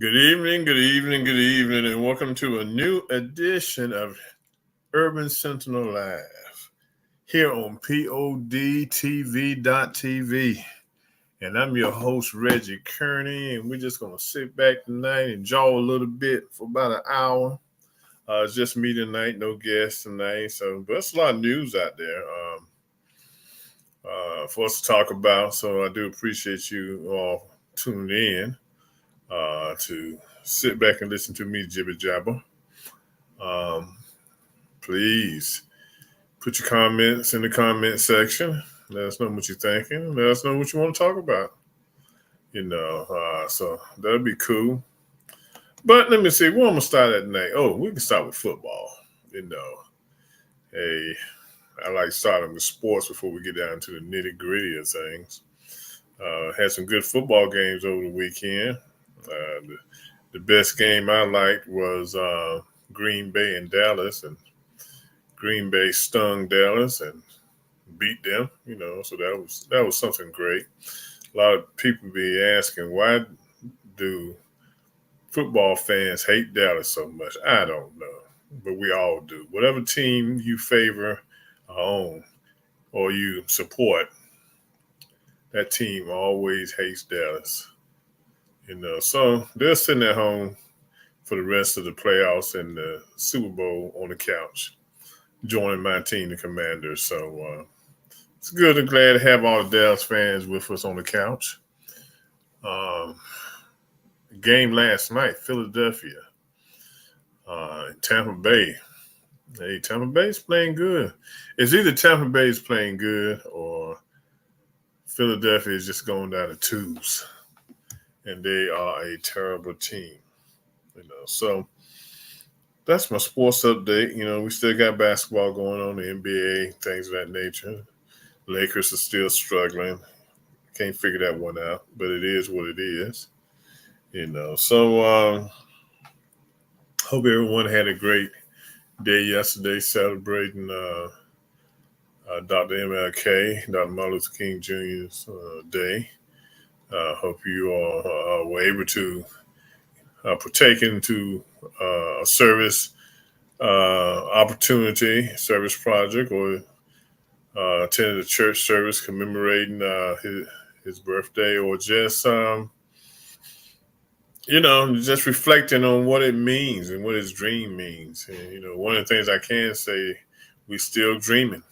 Good evening, and welcome to a new edition of Urban Sentinel Live here on PODTV.tv. And I'm your host, Reggie Kearney, and we're just going to sit back tonight and jaw a little bit for about an hour. It's just me tonight, no guests tonight. But there's a lot of news out there for us to talk about. So I do appreciate you all tuning in to sit back and listen to me jibber jabber. Um, Please put your comments in the comment section. Let us know what you're thinking. Let us know what you want to talk about. So that'll be cool. But let me see, where I'm gonna start at tonight. Oh, we can start with football. Hey, I like starting with sports before we get down to the nitty gritty of things. Had some good football games over the weekend. The best game I liked was Green Bay and Dallas, and Green Bay stung Dallas and beat them. So that was something great. A lot of people be asking, why do football fans hate Dallas so much? I don't know, but we all do. Whatever team you favor or own or you support, that team always hates Dallas. So they're sitting at home for the rest of the playoffs and the Super Bowl on the couch, joining my team, the Commanders. So it's good and glad to have all the Dallas fans with us on the couch. Game last night, Philadelphia, Tampa Bay. Hey, Tampa Bay's playing good. It's either Tampa Bay's playing good or Philadelphia is just going down the tubes, and they are a terrible team. So that's my sports update. We still got basketball going on, the NBA, things of that nature. Lakers are still struggling. Can't figure that one out, but it is what it is. So hope everyone had a great day yesterday celebrating Dr. MLK, Dr. Martin Luther King Jr.'s day. Hope you all were able to partake into a service opportunity, service project, or attended a church service commemorating his birthday, or just just reflecting on what it means and what his dream means. And, one of the things I can say, we still dreaming.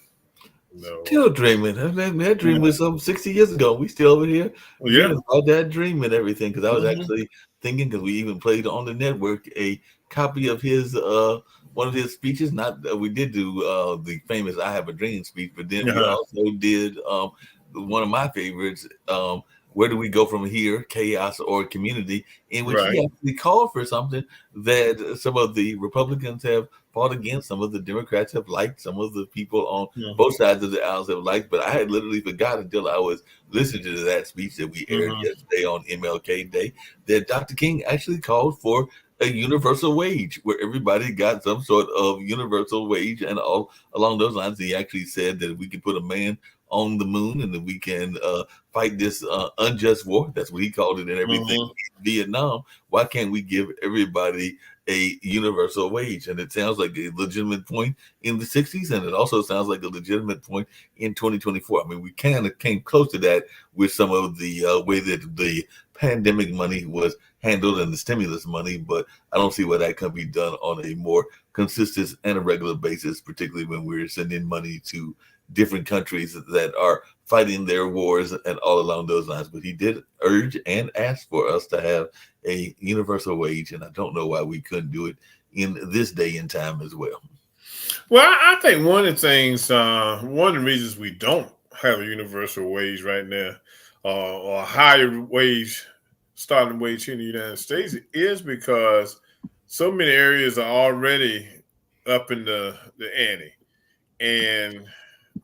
Still dreaming. That dream was some 60 years ago. We still over here dreaming about that dream and everything. Because I was actually thinking, because we even played on the network a copy of his one of his speeches. Not we did do the famous "I Have a Dream" speech, but then we also did one of my favorites. Where do we go from here? Chaos or community? In which he actually called for something that some of the Republicans have fought against, some of the Democrats have liked, some of the people on both sides of the aisles have liked. But I had literally forgot until I was listening to that speech that we aired yesterday on MLK Day that Dr. King actually called for a universal wage where everybody got some sort of universal wage. And all along those lines, he actually said that if we could put a man on the moon and that we can fight this unjust war, that's what he called it, and everything in Vietnam, why can't we give everybody a universal wage? And it sounds like a legitimate point in the 60s, and it also sounds like a legitimate point in 2024. I mean, we kind of came close to that with some of the way that the pandemic money was handled and the stimulus money, but I don't see why that can be done on a more consistent and a regular basis, particularly when we're sending money to different countries that are fighting their wars and all along those lines. But he did urge and ask for us to have a universal wage, and I don't know why we couldn't do it in this day and time as well. Well, I think one of the things, one of the reasons we don't have a universal wage right now, or a higher wage, starting wage here in the United States, is because so many areas are already up in the ante.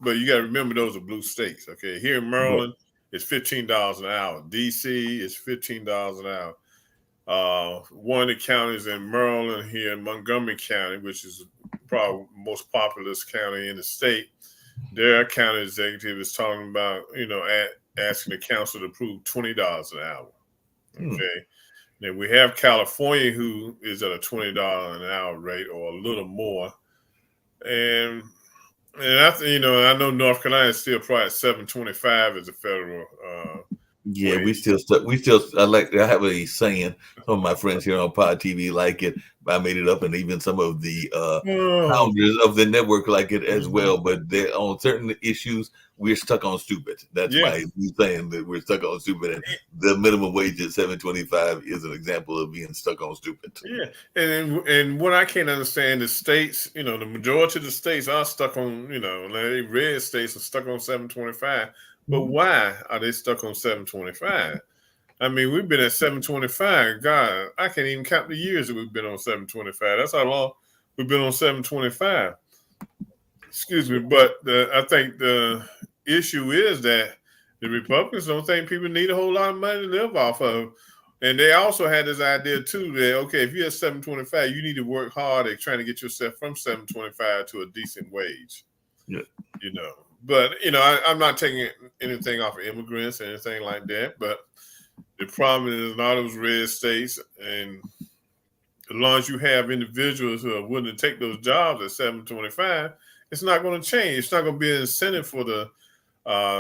But you got to remember, those are blue states. Okay, here in Maryland, it's $15 an hour. DC is $15 an hour. One of the counties in Maryland, here in Montgomery County, which is probably the most populous county in the state, their county executive is talking about, asking the council to approve $20 an hour. Okay. Now we have California, who is at a $20 an hour rate or a little more, and I know North Carolina is still probably at 7.25 as a federal Yeah, we wage. still stuck. We still. I have a saying. Some of my friends here on Pod TV like it. I made it up, and even some of the Oh, founders of the network like it as mhm. well. But on certain issues, we're stuck on stupid. That's Yeah, my new saying, that we're stuck on stupid, and the minimum wage at 7.25 is an example of being stuck on stupid. yeah, and what I can't understand is states. The majority of the states are stuck on. Like red states are stuck on 7.25. But Mhm. why are they stuck on 7.25? I mean, we've been at 7.25. God, I can't even count the years that we've been on 7.25. That's how long we've been on 7.25. Excuse me, but I think the issue is that the Republicans don't think people need a whole lot of money to live off of, and they also had this idea too that okay, if you're at 7.25, you need to work hard at trying to get yourself from 7.25 to a decent wage. Yeah. You know, but I'm not taking anything off of immigrants or anything like that, but the problem is in all those red states, and as long as you have individuals who are willing to take those jobs at 7.25, it's not going to change. It's not going to be an incentive for the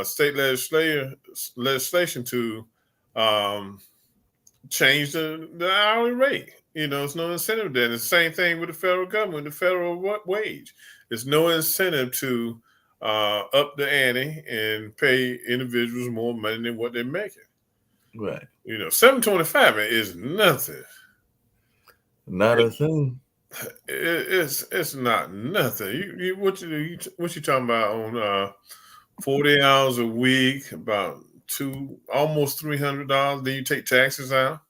state legislation to um, change the hourly rate. It's no incentive there. And the same thing with the federal government, the federal wage. There's no incentive to up the ante and pay individuals more money than what they're making. Right. 7.25 is nothing. Not a thing. It's not nothing. What you talking about on 40 hours a week, about almost $300. Then you take taxes out.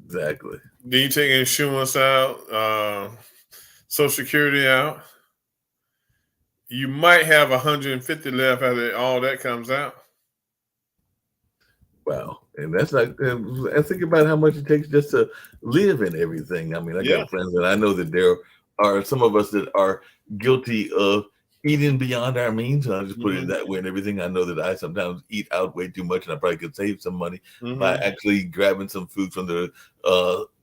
Exactly. Then you take insurance out, Social Security out. You might have 150 left after all that comes out. Wow. And that's like, I think about how much it takes just to live and everything. I mean, I Yeah. got friends, and I know that there are some of us that are guilty of eating beyond our means. And I'll just put it Hmm. that way and everything. I know that I sometimes eat out way too much, and I probably could save some money by Hmm. actually grabbing some food from the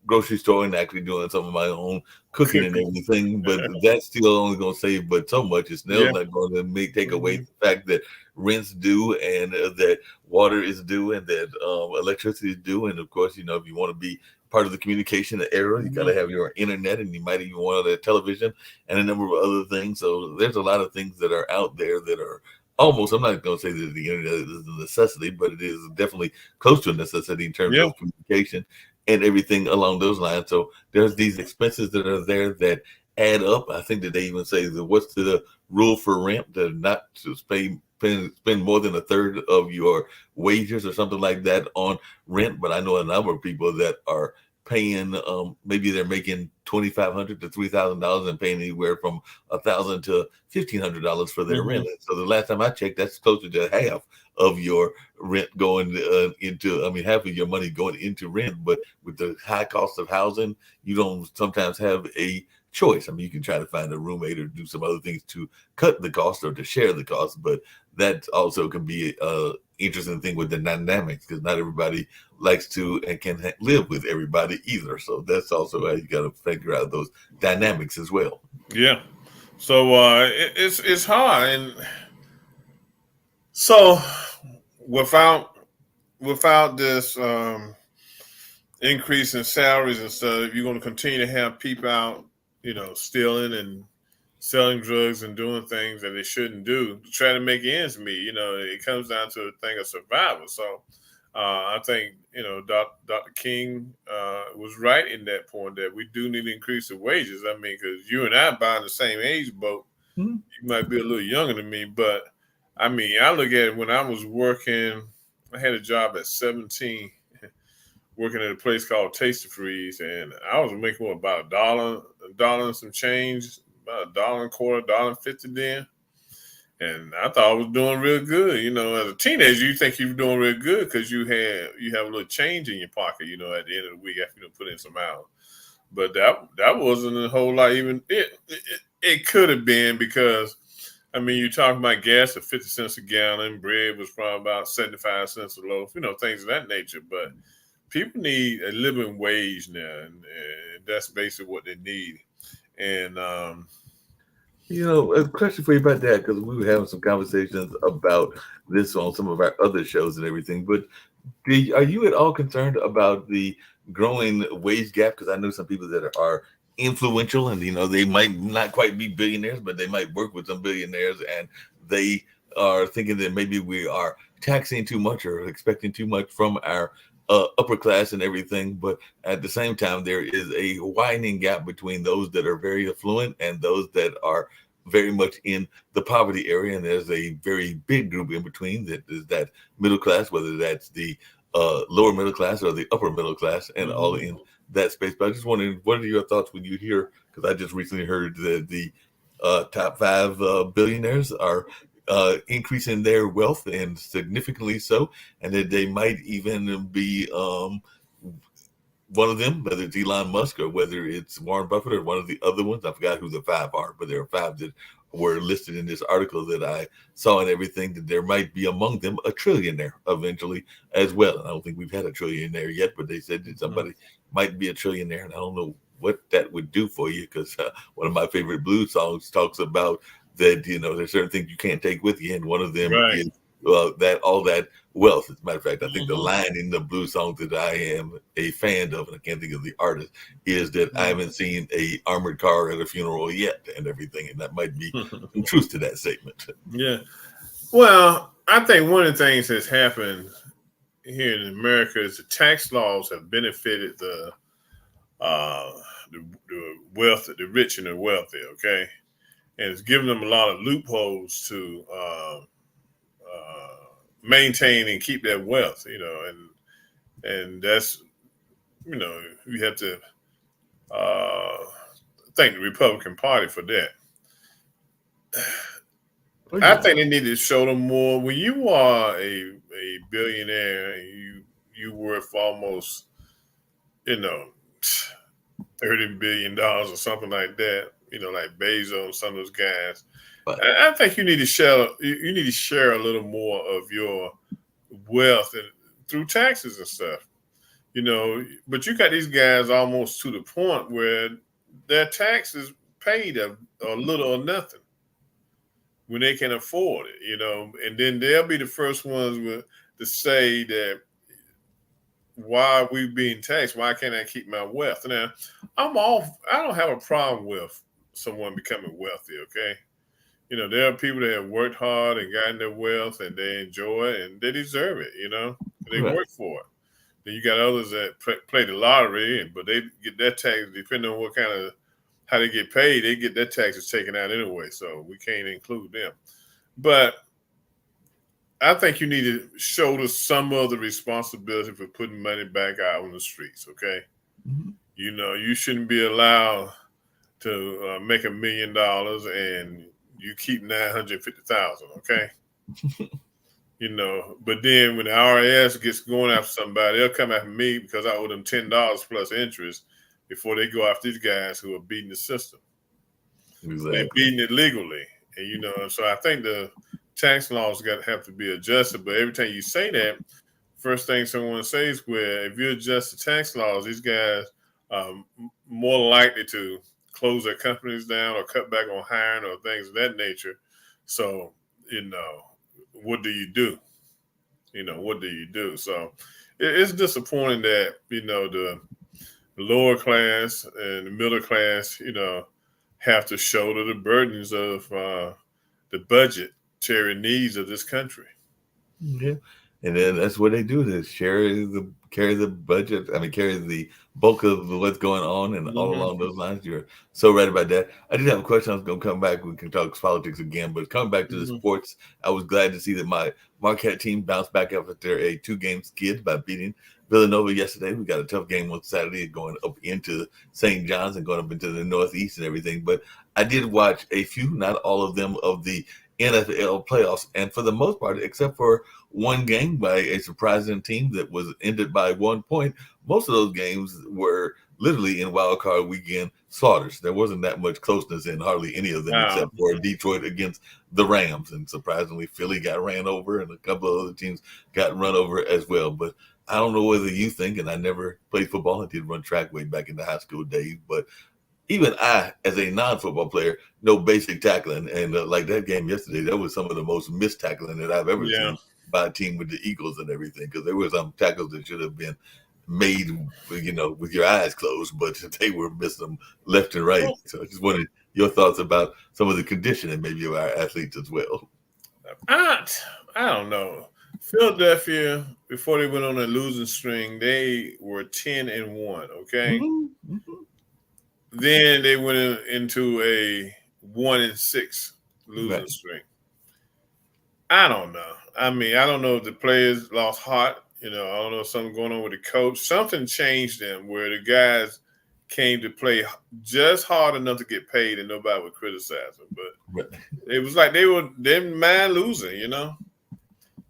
grocery store and actually doing some of my own cooking and Cooking. everything. But that's still only going to save but so much. It's still Yeah. not going to take away Hmm. the fact that rent's due, and that water is due, and that electricity is due. And of course, if you want to be part of the communication era, you got Hmm. to have your internet, and you might even want a television and a number of other things. So there's a lot of things that are out there that are almost, I'm not going to say that the internet is a necessity, but it is definitely close to a necessity in terms Yeah. of communication and everything along those lines. So there's these expenses that are there that add up. I think that they even say that what's the rule for rent, to not to spend more than a third of your wages or something like that on rent. But I know a number of people that are paying, maybe they're making $2,500 to $3,000 and paying anywhere from $1,000 to $1,500 for their Hmm. rent. And so the last time I checked, that's closer to half of your rent going into, I mean, half of your money going into rent. But with the high cost of housing, you don't sometimes have a choice. I mean, you can try to find a roommate or do some other things to cut the cost or to share the cost, but that also can be a interesting thing with the dynamics, because not everybody likes to and can live with everybody either. So that's also how you got to figure out those dynamics as well. Yeah. So it's hard, and so without this increase in salaries and stuff, you're going to continue to have people out, stealing and selling drugs and doing things that they shouldn't do to try to make ends meet. It comes down to a thing of survival. So I think Dr. King was right in that point that we do need to increase the wages. I mean, because you and I buy in the same age boat. Mhm. You might be a little younger than me, but I mean, I look at it when I was working. I had a job at 17 working at a place called Tasty Freeze, and I was making about a dollar and some change, about $1.25, $1.50 then. And I thought I was doing real good. As a teenager, you think you're doing real good because you have a little change in your pocket. At the end of the week after you put in some hours. But that wasn't a whole lot. Even it could have been because I mean you're talking about gas at 50 cents a gallon, bread was probably about 75 cents a loaf. Things of that nature. But people need a living wage now, and that's basically what they need. And A question for you about that, because we were having some conversations about this on some of our other shows and everything. But are you at all concerned about the growing wage gap? Because I know some people that are influential, and they might not quite be billionaires, but they might work with some billionaires, and they are thinking that maybe we are taxing too much or expecting too much from our upper class and everything. But at the same time, there is a widening gap between those that are very affluent and those that are very much in the poverty area, and there's a very big group in between that is that middle class, whether that's the lower middle class or the upper middle class, and all mhm. in that space. But I just wondering, what are your thoughts when you hear? Because I just recently heard that the top five billionaires are increasing their wealth, and significantly so, and that they might even be one of them, whether it's Elon Musk or whether it's Warren Buffett or one of the other ones. I forgot who the five are, but there are five that were listed in this article that I saw and everything, that there might be among them a trillionaire eventually as well. And I don't think we've had a trillionaire yet, but they said that somebody might be a trillionaire. And I don't know what that would do for you, because one of my favorite blues songs talks about that, there's certain things you can't take with you. And one of them Right. is that all that wealth. As a matter of fact, I think the Mhm. line in the blues song that I am a fan of, and I can't think of the artist, is that I haven't seen a armored car at a funeral yet, and everything. And that might be some truth to that statement. Yeah. Well, I think one of the things that's happened here in America is the tax laws have benefited uh, the wealth, the rich and the wealthy. Okay, and it's given them a lot of loopholes to maintain and keep their wealth. And that's you have to uh, thank the Republican Party for that. Oh I yeah, think they need to show them more. When you are a billionaire and you worth almost you know $30 billion or something like that, like Bezos, some of those guys. but I think you need to share. You need to share a little more of your wealth and through taxes and stuff. But you got these guys almost to the point where their taxes paid a little or nothing when they can afford it. And then they'll be the first ones to say that why are we being taxed? Why can't I keep my wealth? Now, I don't have a problem with someone becoming wealthy. Okay, there are people that have worked hard and gotten their wealth and they enjoy it and they deserve it. They right. work for it. Then you got others that play the lottery, but they get their tax depending on what kind of how they get paid. They get their taxes taken out anyway, so we can't include them. But I think you need to shoulder some of the responsibility for putting money back out on the streets. Okay, Mm-hmm. you shouldn't be allowed to make $1 million and you keep 950,000. Okay, but then when the IRS gets going after somebody, they'll come after me because I owe them $10 plus interest before they go after these guys who are beating the system. They're Exactly. beating it legally, and so I think the tax laws got to have to be adjusted. But every time you say that, first thing someone says, "Well, if you adjust the tax laws, these guys are more likely to close their companies down or cut back on hiring or things of that nature." So, what do you do? What do you do? So, it's disappointing that the lower class and the middle class, have to shoulder the burdens of the budgetary needs of this country. Yeah. And then that's what they do, to carry the budget. I mean, carry the bulk of what's going on, and all Hmm. along those lines. You're so right about that. I did have a question. I was going to come back. We can talk politics again, but coming back to the Hmm. sports, I was glad to see that my Marquette team bounced back after a 2-game skid by beating Villanova yesterday. We got a tough game on Saturday, going up into St. John's and going up into the Northeast and everything. But I did watch a few, not all of them, of the NFL playoffs, and for the most part, except for one game by a surprising team that was ended by 1 point, most of those games were literally in wild card weekend slaughters. There wasn't that much closeness in hardly any of them, Wow. except for Detroit against the Rams, and surprisingly, Philly got ran over, and a couple of other teams got run over as well. But I don't know whether you think, and I never played football. I did run track way back in the high school days, but even I, as a non-football player, know basic tackling. And like that game yesterday, that was some of the most missed tackling that I've ever Yeah. seen by a team with the Eagles and everything. Because there were some tackles that should have been made, with your eyes closed, but they were missing them left and right. Well, So I just wanted your thoughts about some of the conditioning, maybe of our athletes as well. I, I don't know. Philadelphia, before they went on a losing string, they were 10-1. Okay, Mm-hmm, mm-hmm. then they went into a 1-6 losing Right. string. I don't know. I mean, I don't know if the players lost heart. I don't know if something going on with the coach. Something changed them where the guys came to play just hard enough to get paid, and nobody would criticize them. But Right. it was like they didn't mind losing.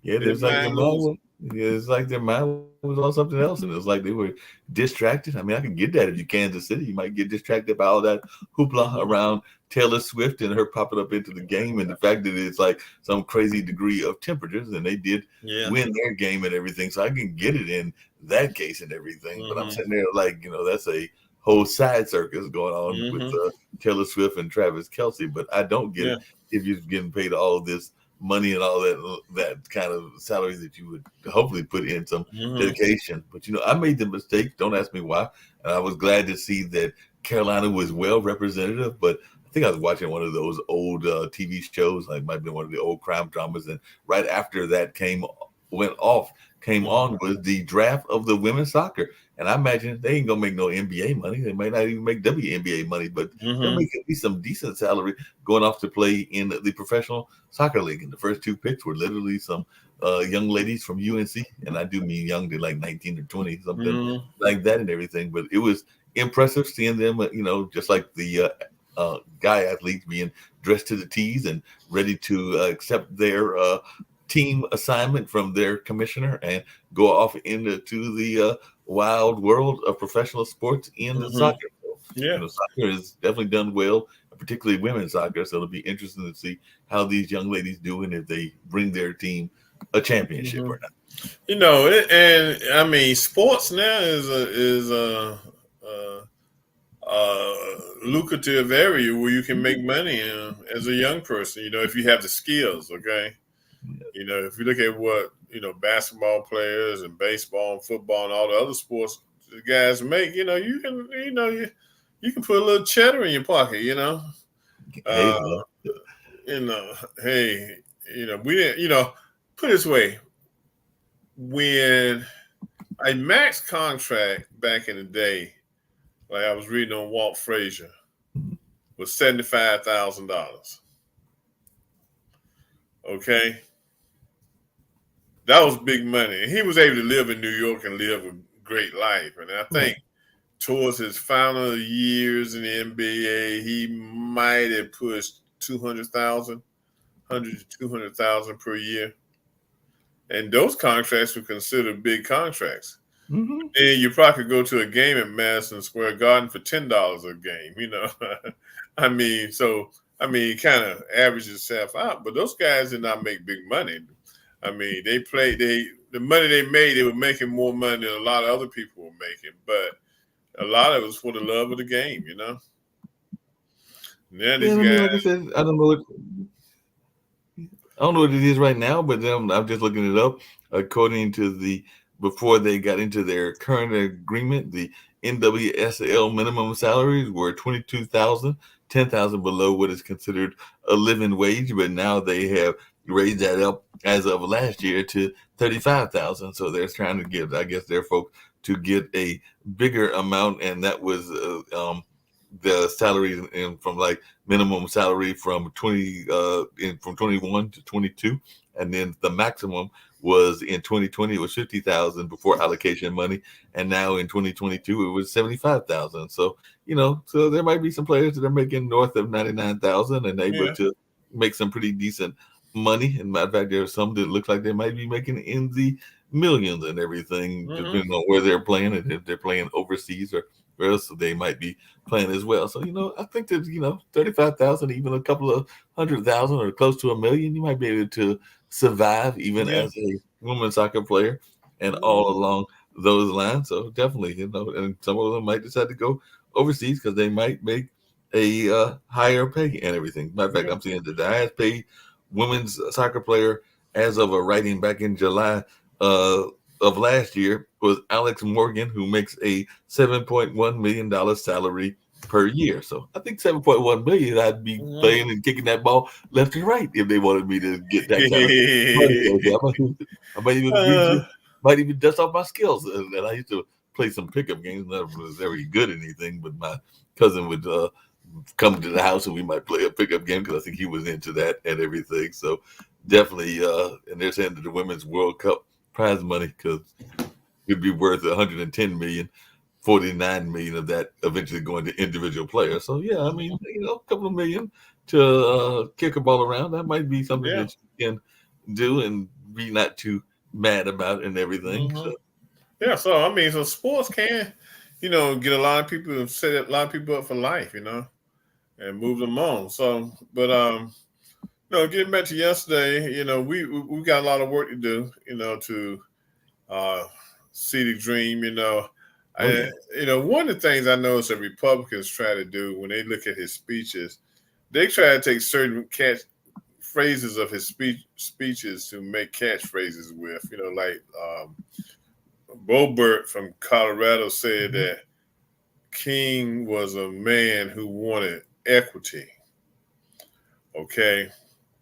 Yeah, They didn't there's like their mind mind losing. was, yeah, it's like their mind was on something else, and it was like they were distracted. I mean, I can get that if you're Kansas City, you might get distracted by all that hoopla Hmm. around Taylor Swift and her popping up into the game, and the fact that it's like some crazy degree of temperatures, and they did Yeah. win their game and everything. So I can get it in that case and everything. But I'm Hmm. sitting there like, that's a whole side circus going on with Hmm. Taylor Swift and Travis Kelsey. But I don't get Yeah. it if you're getting paid all this money and all that kind of salary that you would hopefully put in some Hmm. dedication. But I made the mistake. Don't ask me why. And I was glad to see that Carolina was well representative. But I think I was watching one of those old TV shows, like might have been one of the old crime dramas, and right after that came on was the draft of the women's soccer. And I imagine they ain't gonna make no NBA money. They might not even make WNBA money, but they'll Hmm. make at least some decent salary going off to play in the professional soccer league. And the first two picks were literally some young ladies from UNC, and I do mean young, they're like 19 or 20, something Hmm. like that, and everything. But it was impressive seeing them, just like the guy athletes being dressed to the T's and ready to accept their team assignment from their commissioner and go off into the wild world of professional sports in the Hmm. soccer. So, Yeah. soccer has definitely done well, particularly women's soccer. So it'll be interesting to see how these young ladies do and if they bring their team a championship Hmm. or not. And I mean, sports now is a lucrative area where you can make money as a young person. If you have the skills. Okay. If you look at what basketball players and baseball and football and all the other sports the guys make, you can put a little cheddar in your pocket. Hey, Uh, hey, we didn't. Put it this way: when a max contract back in the day, like I was reading on Walt Frazier, was $75,000. Okay, that was big money, and he was able to live in New York and live a great life. And I right. think towards his final years in the NBA, he might have pushed 200,000, 100 to 200,000 per year, and those contracts were considered big contracts. Mm-hmm. And you probably could go to a game at Madison Square Garden for $10 a game. I mean, kind of averages itself out. But those guys did not make big money. I mean, the money they made, they were making more money than a lot of other people were making. But a lot of it was for the love of the game. Now Yeah, these I mean, guys, like I said, I don't know what it is right now, but I'm just looking it up. According to before they got into their current agreement, the NWSL minimum salaries were 22,000, 10,000 below what is considered a living wage. But now they have raised that up as of last year to 35,000. So they're trying to get, I guess, their folks to get a bigger amount, and that was the salary from like minimum salary from 21 to 22, and then the maximum was in 2020 it was 50,000 before allocation money, and now in 2022 it was 75,000. So so there might be some players that are making north of 99,000 and able yeah, to make some pretty decent money. And matter of fact, there are some that look like they might be making in the millions and everything, hmm depending on where they're playing and if they're playing overseas or where else they might be playing as well. So I think that 35,000, even a couple of 100,000 or close to a million, you might be able to survive even yeah, as a women's soccer player. and all along those lines. So definitely, and some of them might decide to go overseas because they might make a higher pay and everything. Matter of fact, Yeah. I'm seeing that the highest paid women's soccer player as of a writing back in July uh, of last year was Alex Morgan, who makes a $7.1 million salary per year. So I think 7.1 million, I'd be Mhm. playing and kicking that ball left and right if they wanted me to get that kind of money. Okay, I might even uh, might even dust off my skills. And I used to play some pickup games. Never was very good at anything, but my cousin would come to the house and we might play a pickup game because I think he was into that and everything. So definitely, and they're saying that the Women's World Cup prize money because it'd be worth 110 million. 49 million of that eventually going to individual players. So yeah, I mean, a couple of million to kick a ball around. That might be something yeah. that you can do and be not too mad about and everything. Hmm. So Yeah. So I mean, so sports can, get a lot of people set a lot of people up for life, and move them on. So, but getting back to yesterday, we got a lot of work to do, to uh, see the dream. oh I, yeah. one of the things I noticed that Republicans try to do when they look at his speeches, they try to take certain catch phrases of his speeches to make catchphrases with. Like Bobert from Colorado said Mhm. that King was a man who wanted equity. Okay,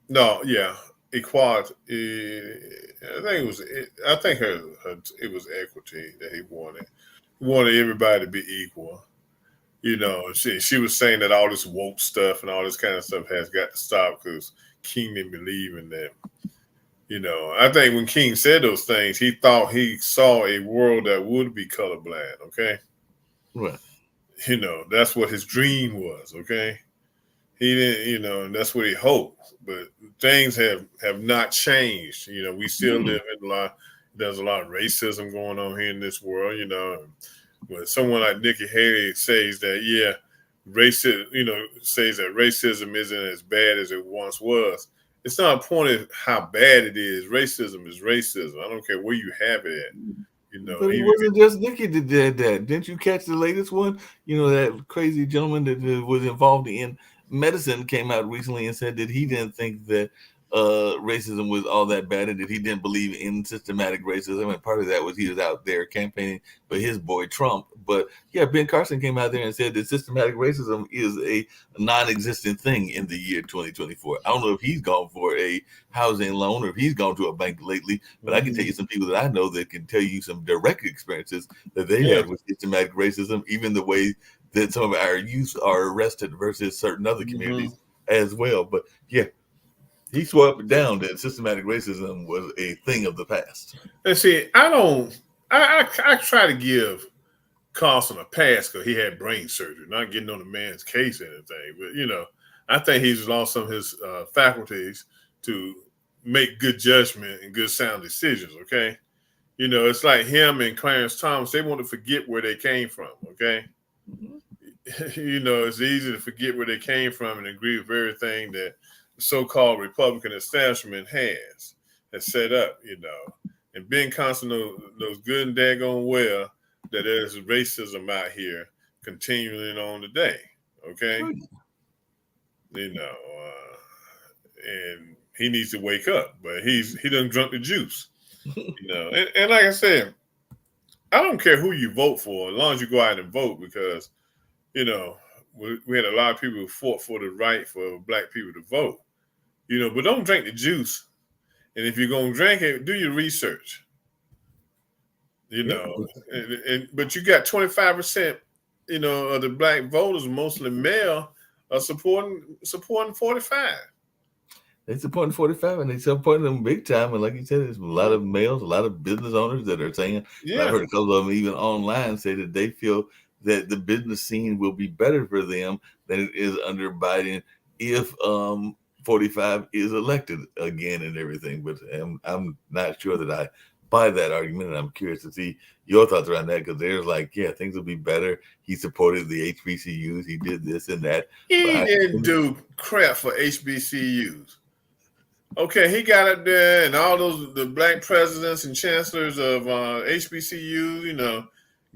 no, yeah, equality. I think it was. I think it was equity that he wanted. He wanted everybody to be equal. She was saying that all this woke stuff and all this kind of stuff has got to stop because King didn't believe in that. I think when King said those things, he thought he saw a world that would be colorblind. Okay, Right. that's what his dream was. Okay, he didn't, and that's what he hoped. But things have not changed. We still Mm. live in a lot. There's a lot of racism going on here in this world. When someone like Nikki Haley says that, yeah, racism, says that racism isn't as bad as it once was. It's not a point of how bad it is. Racism is racism. I don't care where you have it at. But it Even wasn't just Nikki that did that. Didn't you catch the latest one? That crazy gentleman that was involved in medicine came out recently and said that he didn't think that racism was all that bad and that he didn't believe in systematic racism. And part of that was he was out there campaigning for his boy Trump. But yeah, Ben Carson came out there and said that systematic racism is a non-existent thing in the year 2024. I don't know if he's gone for a housing loan or if he's gone to a bank lately, but I can tell you some people that I know that can tell you some direct experiences that they've yeah. had with systematic racism, even the way that some of our youth are arrested versus certain other Hmm. communities as well. But yeah, he swore up and down that systematic racism was a thing of the past. And see, I don't. I try to give Carlson a pass because he had brain surgery. Not getting on the man's case or anything, but I think he's lost some of his faculties to make good judgment and good sound decisions. Okay, it's like him and Clarence Thomas. They want to forget where they came from. Okay, Mhm. it's easy to forget where they came from and agree with everything that the so-called Republican establishment has set up. And Ben Constant knows good and daggone well that there's racism out here continuing on today. Okay, and he needs to wake up, but he done drunk the juice. And like I said, I don't care who you vote for as long as you go out and vote because you know we had a lot of people who fought for the right for black people to vote. But don't drink the juice. And if you're gonna drink it, do your research. you Yeah, know, but you got 25%, of the black voters, mostly male, are supporting 45. they supporting 45 and they supporting them big time. And like you said, there's a lot Mhm. of males, a lot of business owners that are saying, and I've Yeah. heard a couple of them even online say that they feel that the business scene will be better for them than it is under Biden if 45 is elected again and everything. But I'm not sure that I buy that argument. And I'm curious to see your thoughts around that because there's like, yeah, things will be better. He supported the HBCUs, he did this and that. But He didn't do crap for HBCUs. Okay, he got up there, and all the black presidents and chancellors of HBCU,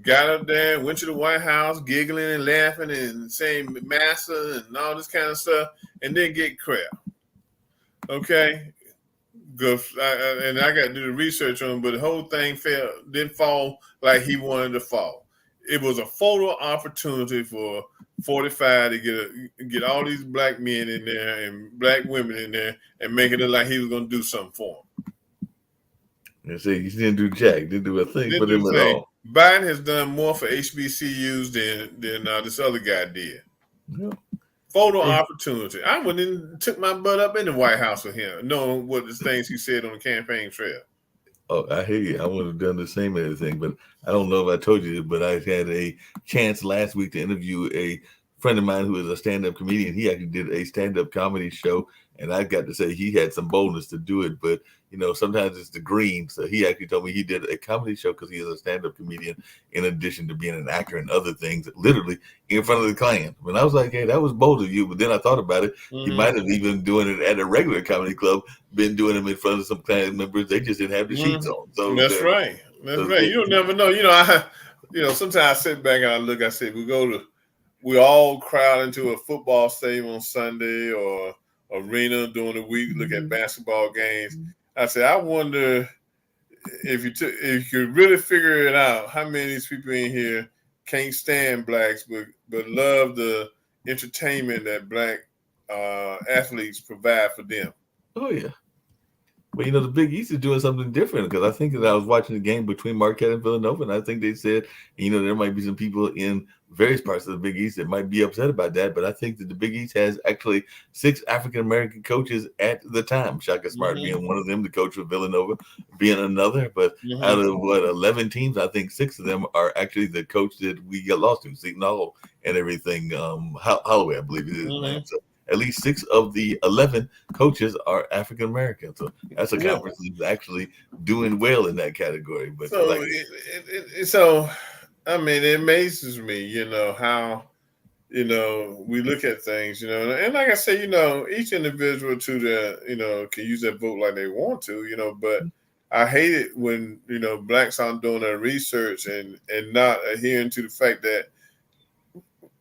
got up there, went to the White House, giggling and laughing and saying "massa" and all this kind of stuff, and then get crap. Okay, good. And I got to do the research on him, but the whole thing didn't fall like he wanted to fall. It was a photo opportunity for 45 to get all these black men in there and black women in there and make it look like he was going to do something for them. And see, he didn't do jack, didn't do a thing for Didn't do them the at thing. all. Biden has done more for HBCUs than this other guy did. Yeah. Photo opportunity. I went and took my butt up in the White House with him, knowing what the things he said on the campaign trail. Oh, I hear you. I would have done the same thing, but I don't know if I told you, but I had a chance last week to interview a friend of mine who is a stand-up comedian. He actually did a stand-up comedy show, and I got to say he had some boldness to do it. But sometimes it's the green. So he actually told me he did a comedy show because he is a stand-up comedian, in addition to being an actor and other things, literally in front of the Klan. When I was like, "Hey, that was bold of you," but then I thought about it. He might have even doing it at a regular comedy club, been doing them in front of some Klan members. They just didn't have the sheets on. So That's right. That's right. You don't never know. Sometimes I sit back and I look. I say we all crowd into a football stadium on Sunday or arena during the week, look at basketball games. I say, I wonder if you could really figure it out, how many of these people in here can't stand blacks, but love the entertainment that black athletes provide for them. Oh yeah. But the Big East is doing something different, because I think that I was watching the game between Marquette and Villanova, and I think they said, there might be some people in various parts of the Big East that might be upset about that. But I think that the Big East has actually 6 African American coaches at the time. Shaka Smart being one of them, the coach of Villanova being another. But out of 11 teams, I think 6 of them are actually the coach that we got lost to, Sentinel and everything. Holloway, I believe it is, man. So at least 6 of the 11 coaches are African American. So that's a conference that's actually doing well in that category. But so I mean, it amazes me, how we look at things, and like I say, each individual can use their vote like they want to, but I hate it when blacks aren't doing their research and not adhering to the fact that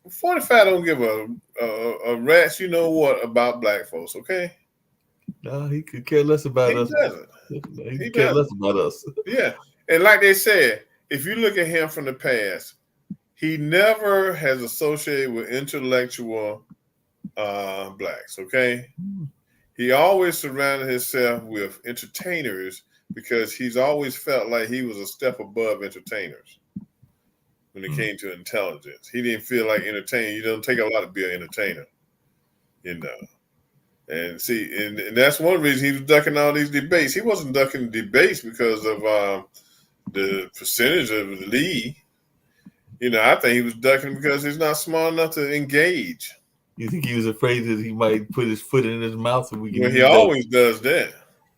45 don't give a rat's about black folks. Okay. No, he could care less about us. Doesn't. He could care less about us. Yeah. And like they said, if you look at him from the past, he never has associated with intellectual blacks. Okay. He always surrounded himself with entertainers because he's always felt like he was a step above entertainers when it came to intelligence. He didn't feel like entertaining. You don't take a lot to be an entertainer, And see, and that's one reason he was ducking all these debates. He wasn't ducking debates because of the percentage of the lead. I think he was ducking because he's not smart enough to engage. You think he was afraid that he might put his foot in his mouth? And he always does that.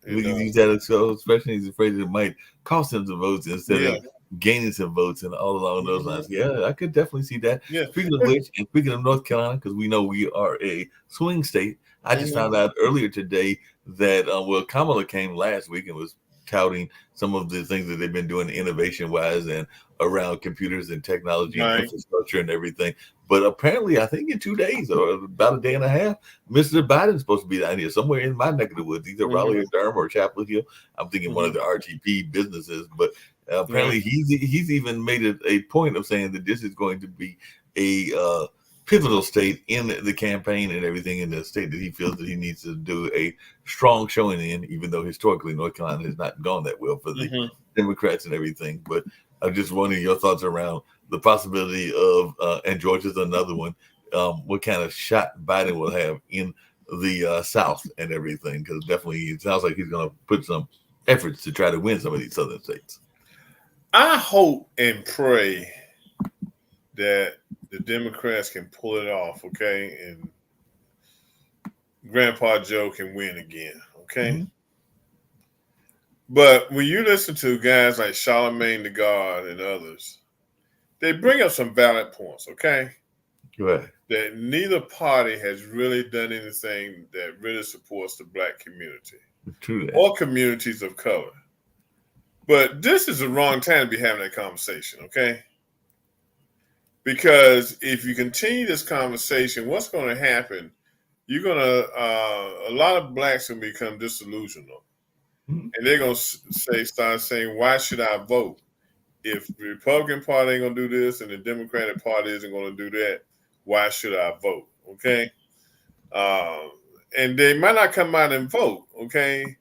We can use that, so especially he's afraid that it might cost him some votes instead of gaining some votes and all along those lines. Yeah, I could definitely see that. Yeah. Speaking of which, and speaking of North Carolina, because we know we are a swing state, I just found out earlier today that Kamala came last week and was touting some of the things that they've been doing innovation wise and around computers and technology and infrastructure and everything. But apparently, I think in 2 days or about a day and a half, Mr. Biden's supposed to be down here somewhere in my neck of the woods, either Raleigh or Durham or Chapel Hill. I'm thinking one of the RTP businesses, but apparently he's even made it a point of saying that this is going to be a pivotal state in the campaign and everything, in the state that he feels that he needs to do a strong showing in, even though historically North Carolina has not gone that well for the Democrats and everything. But I'm just wondering your thoughts around the possibility of, and Georgia's another one, what kind of shot Biden will have in the South and everything, because definitely it sounds like he's going to put some efforts to try to win some of these southern states. I hope and pray that the Democrats can pull it off, okay? And Grandpa Joe can win again, okay? But when you listen to guys like Charlemagne the God and others, they bring up some valid points, okay? Right. That neither party has really done anything that really supports the black community. True that. or communities of color. But this is the wrong time to be having that conversation, okay? Because if you continue this conversation, what's going to happen? You're going to, a lot of blacks going to become disillusional. Mm-hmm. And they're going to start saying, why should I vote? If the Republican Party ain't going to do this and the Democratic Party isn't going to do that, why should I vote? Okay? And they might not come out and vote, okay?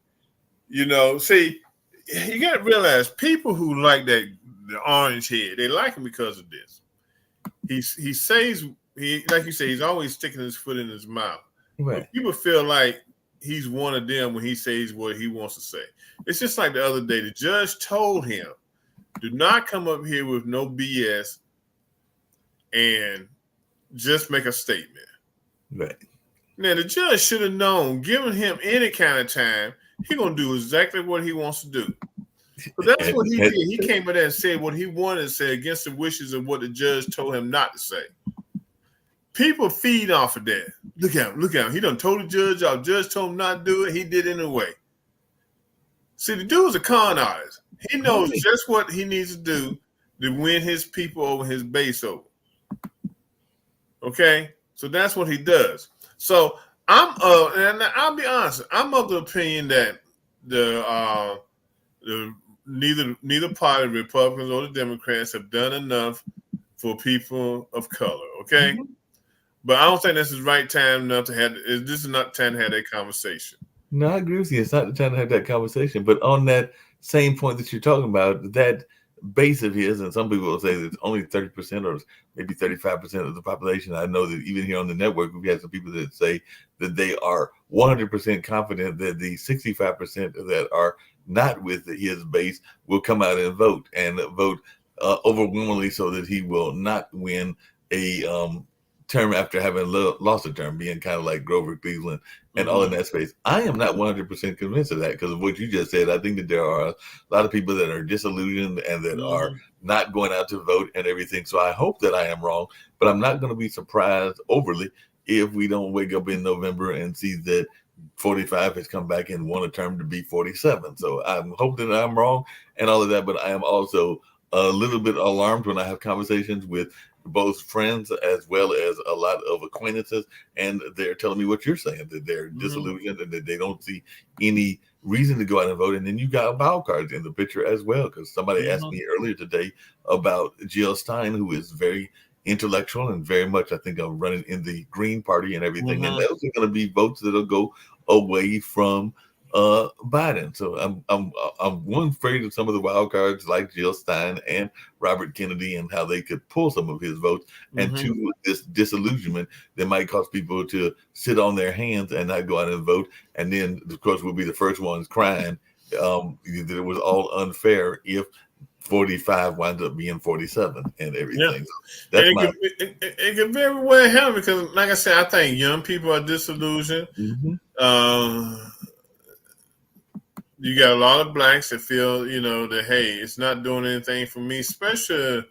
See, you got to realize people who like the orange head, they like him because of this. He says, like you say, he's always sticking his foot in his mouth. Right. But people feel like he's one of them when he says what he wants to say. It's just like the other day, the judge told him, do not come up here with no BS and just make a statement. Right. Now, the judge should have known, giving him any kind of time, he's going to do exactly what he wants to do. So that's what he did. He came in there and said what he wanted to say against the wishes of what the judge told him not to say. People feed off of that. Look at him. He done told the judge off. Judge told him not to do it. He did it anyway. See, the dude's a con artist. He knows just what he needs to do to win his people over, his base over. Okay? So that's what he does. So and I'll be honest, I'm of the opinion that the neither party, Republicans or the Democrats, have done enough for people of color. Okay? Mm-hmm. But I don't think this is the right time enough to have. This is not the time to have that conversation. No, I agree with you. It's not the time to have that conversation. But on that same point that you're talking about, that base of his, and some people will say that it's only 30% or maybe 35% of the population. I know that even here on the network, we've had some people that say that they are 100% confident that the 65% that are not with his base will come out and vote overwhelmingly so that he will not win a term after having lost a term, being kind of like Grover Cleveland and all in that space. I am not 100% convinced of that because of what you just said. I think that there are a lot of people that are disillusioned and that are not going out to vote and everything. So I hope that I am wrong, but I'm not going to be surprised overly if we don't wake up in November and see that 45 has come back and won a term to be 47. So I'm hoping that I'm wrong and all of that, but I am also a little bit alarmed when I have conversations with both friends as well as a lot of acquaintances, and they're telling me what you're saying, that they're disillusioned and that they don't see any reason to go out and vote. And then you got wild cards in the picture as well, because somebody asked me earlier today about Jill Stein, who is very intellectual and very much, I think, running in the Green Party and everything. And those are going to be votes that'll go away from Biden. So I'm one afraid of some of the wild cards like Jill Stein and Robert Kennedy and how they could pull some of his votes, and two, this disillusionment that might cause people to sit on their hands and not go out and vote. And then, of course, we'll be the first ones crying that it was all unfair if 45 winds up being 47 and everything. Yeah. So it could very well happen because, like I said, I think young people are disillusioned. You got a lot of blacks that feel, that, hey, it's not doing anything for me, especially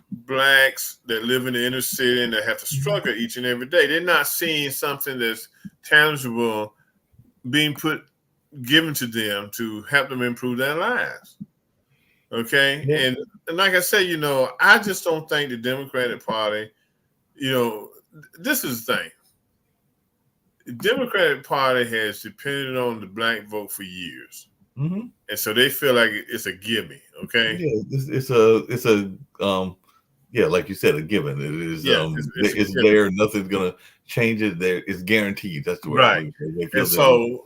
blacks that live in the inner city and that have to struggle each and every day. They're not seeing something that's tangible being given to them to help them improve their lives. Okay? Yeah. And like I said, I just don't think the Democratic Party, this is the thing. The Democratic Party has depended on the black vote for years, and so they feel like it's a gimme. Okay, yeah, like you said, a given. It is. It's there. Nothing's gonna change it. There, it's guaranteed. That's the word. Right. And so,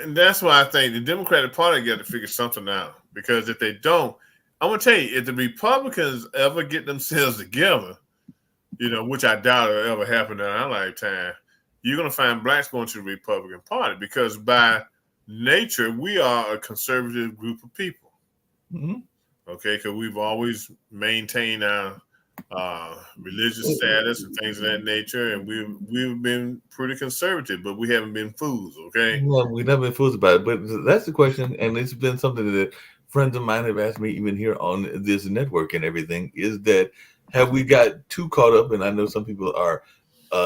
and that's why I think the Democratic Party got to figure something out, because if they don't, I'm gonna tell you, if the Republicans ever get themselves together, which I doubt will ever happen in our lifetime, you're going to find blacks going to the Republican Party, because by nature, we are a conservative group of people. Okay, because we've always maintained our religious status and things of that nature, and we've been pretty conservative, but we haven't been fools. Okay, well, we've never been fools about it, but that's the question, and it's been something that friends of mine have asked me even here on this network and everything, is that have we got too caught up? And I know some people are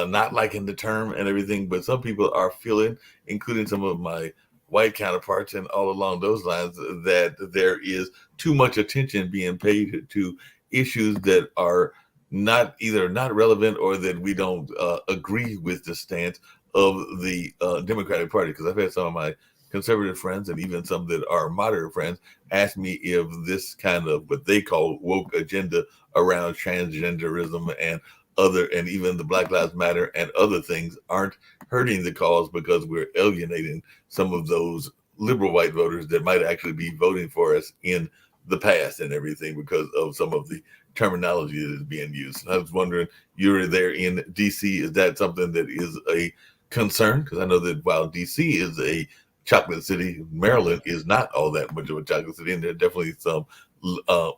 not liking the term and everything, but some people are feeling, including some of my white counterparts and all along those lines, that there is too much attention being paid to issues that are not relevant, or that we don't agree with the stance of the Democratic Party. Because I've had some of my conservative friends and even some that are moderate friends ask me if this kind of what they call woke agenda around transgenderism and even the Black Lives Matter and other things aren't hurting the cause, because we're alienating some of those liberal white voters that might actually be voting for us in the past and everything, because of some of the terminology that is being used. I was wondering, you're there in DC, is that something that is a concern? Because I know that while DC is a chocolate city, Maryland is not all that much of a chocolate city, and there are definitely some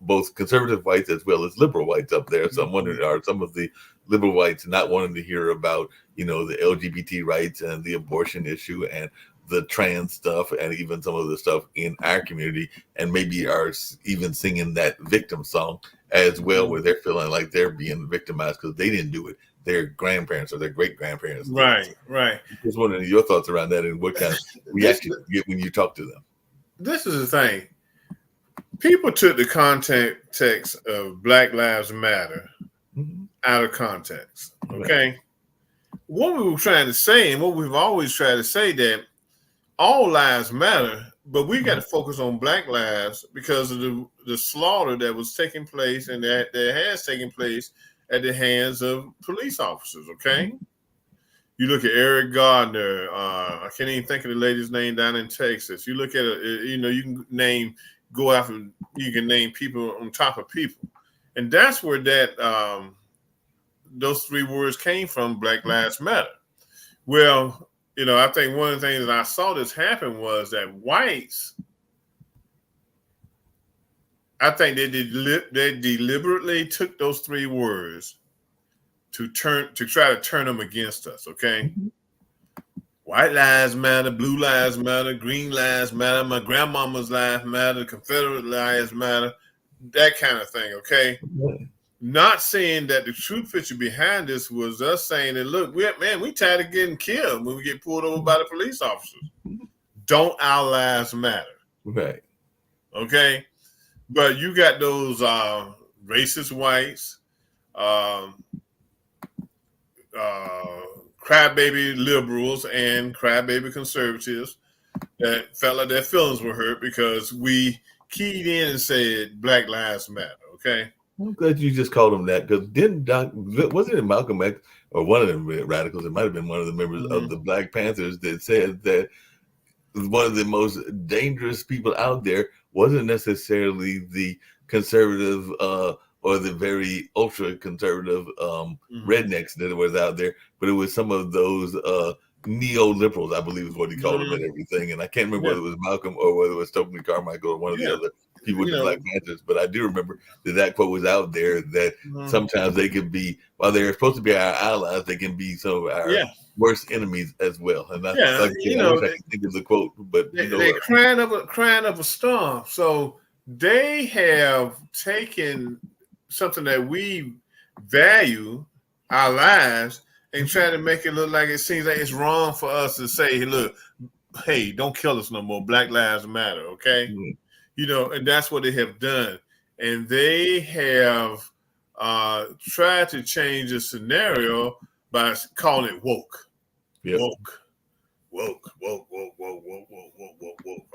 both conservative whites as well as liberal whites up there. So I'm wondering, are some of the liberal whites not wanting to hear about, the LGBT rights and the abortion issue and the trans stuff and even some of the stuff in our community, and maybe are even singing that victim song as well, where they're feeling like they're being victimized because they didn't do it, their grandparents or their great grandparents did. Right. Just wondering your thoughts around that and what kind of reaction you get when you talk to them. This is the thing. People took the context of Black Lives Matter out of context. Okay. Right. What we were trying to say, and what we've always tried to say, that all lives matter, but we got to focus on Black lives because of the slaughter that was taking place and that has taken place at the hands of police officers. Okay. You look at Eric Gardner. I can't even think of the lady's name down in Texas. You look at you can name people on top of people, and that's where that those three words came from: Black Lives Matter. Well, I think one of the things that I saw this happen was that whites, I think they deliberately took those three words to try to turn them against us. Okay. White lives matter, blue lives matter, green lives matter, my grandmama's lives matter, Confederate lives matter, that kind of thing. Okay. Not saying that the true picture behind this was us saying that, look, we tired of getting killed when we get pulled over by the police officers. Don't our lives matter? Right. Okay. But you got those racist whites, crybaby liberals, and crybaby conservatives that felt like their feelings were hurt because we keyed in and said Black Lives Matter. Okay. I'm glad you just called him that, because wasn't it Malcolm X or one of them radicals? It might have been one of the members of the Black Panthers that said that one of the most dangerous people out there wasn't necessarily the conservative or the very ultra conservative rednecks that was out there, but it was some of those neoliberals, I believe is what he called them and everything. And I can't remember whether it was Malcolm or whether it was Stokely Carmichael or one of the other people with the Black Panthers, but I do remember that quote was out there, that sometimes they can be, while they're supposed to be our allies, they can be some of our worst enemies as well. And I wish I could think of the quote, but they're crying up a storm. So they have taken something that we value, our lives, and trying to make it look like it seems like it's wrong for us to say, hey, look, hey, don't kill us no more. Black Lives Matter. Okay. And that's what they have done. And they have tried to change the scenario by calling it woke. Yep. Woke.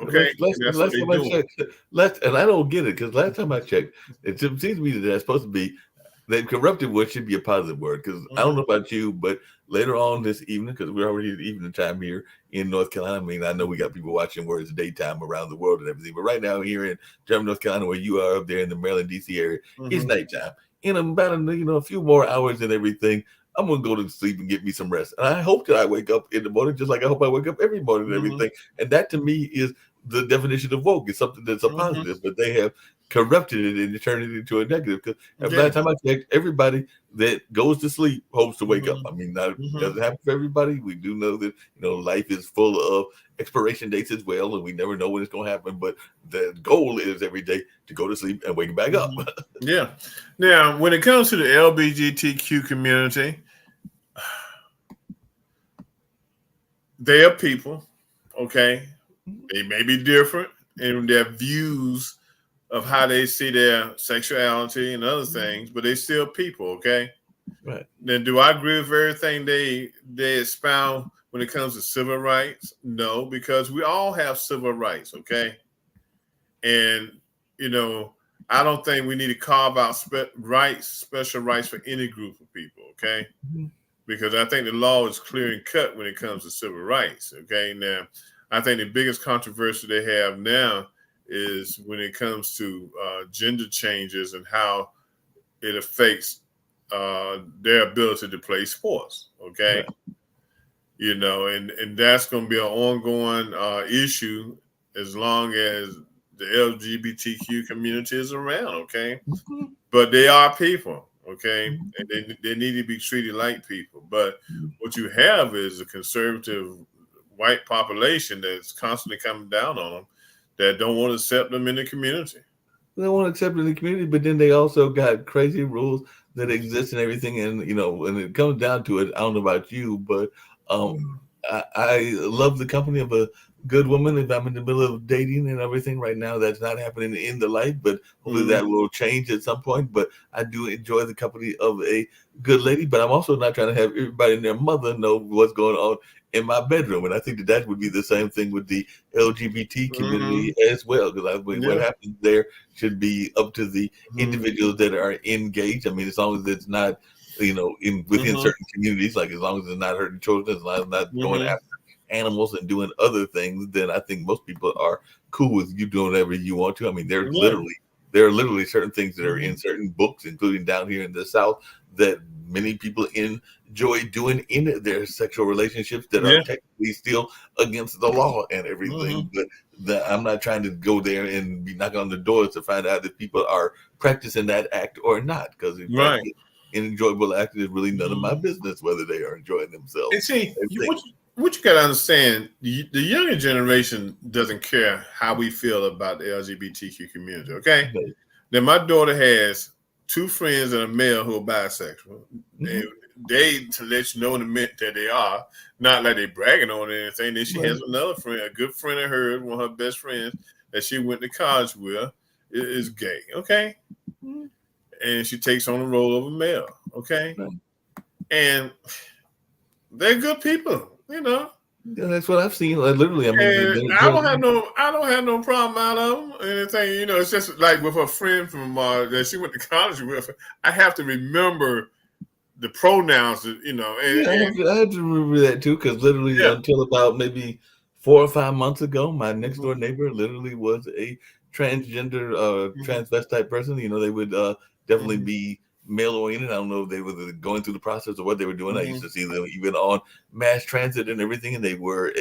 Okay. And I don't get it, because last time I checked, it seems to me that that's supposed to be, that corrupted word should be a positive word. Because I don't know about you, but later on this evening, because we're already at evening time here in North Carolina. I mean, I know we got people watching where it's daytime around the world and everything, but right now here in Durham, North Carolina, where you are up there in the Maryland, DC area, it's nighttime. In about a few more hours and everything, I'm going to go to sleep and get me some rest. And I hope that I wake up in the morning just like I hope I wake up every morning and everything. And that to me is the definition of woke. It's something that's a positive, but they have corrupted it and turned it into a negative. Because last time I checked, everybody that goes to sleep hopes to wake up. I mean, it doesn't happen for everybody. We do know that life is full of expiration dates as well, and we never know when it's going to happen. But the goal is every day to go to sleep and wake back up. Yeah. Now, when it comes to the LGBTQ community, they are people, okay? They may be different in their views of how they see their sexuality and other things, but they still people, okay? Right. Now, do I agree with everything they expound when it comes to civil rights? No, because we all have civil rights, okay? And you know, I don't think we need to carve out special rights for any group of people, okay? Because I think the law is clear and cut when it comes to civil rights, okay? Now, I think the biggest controversy they have now is when it comes to gender changes and how it affects their ability to play sports, okay? Right. You know, and that's going to be an ongoing issue as long as the LGBTQ community is around, okay? But they are people, okay? And they need to be treated like people. But what you have is a conservative white population that's constantly coming down on them that don't want to accept them in the community. They want to accept it in the community, but then they also got crazy rules that exist and everything. And when it comes down to it, I don't know about you, but I love the company of a good woman if I'm in the middle of dating and everything. Right now, that's not happening in the life, but hopefully that will change at some point. But I do enjoy the company of a good lady, but I'm also not trying to have everybody and their mother know what's going on in my bedroom. And I think that would be the same thing with the LGBT community as well, because what happens there should be up to the individuals that are engaged. I mean, as long as it's not, within certain communities, like as long as it's not hurting children, as long as it's not going after animals and doing other things, then I think most people are cool with you doing whatever you want to. I mean, there are literally certain things that are in certain books, including down here in the South, that many people enjoy doing in their sexual relationships that are technically still against the law and everything. But I'm not trying to go there and be knocking on the doors to find out if people are practicing that act or not. Because if I get an enjoyable act, it's really none of my business whether they are enjoying themselves. And see, what you got to understand, the younger generation doesn't care how we feel about the LGBTQ community, okay? Now, my daughter has two friends and a male who are bisexual. They to let you know that they are, not like they bragging on anything. Then she has another friend, a good friend of hers, one of her best friends that she went to college with, is gay, okay? And she takes on the role of a male, okay? And they're good people, Yeah, that's what I've seen. Literally, I mean, I don't have no problem out of them. Anything, it's just like with a friend from that she went to college with. I have to remember the pronouns, I had to remember that too, because literally until about maybe 4 or 5 months ago, my next door neighbor literally was a transgender, transvestite person. They would definitely be male oriented. I don't know if they were going through the process or what they were doing. I used to see them even on mass transit and everything, and they were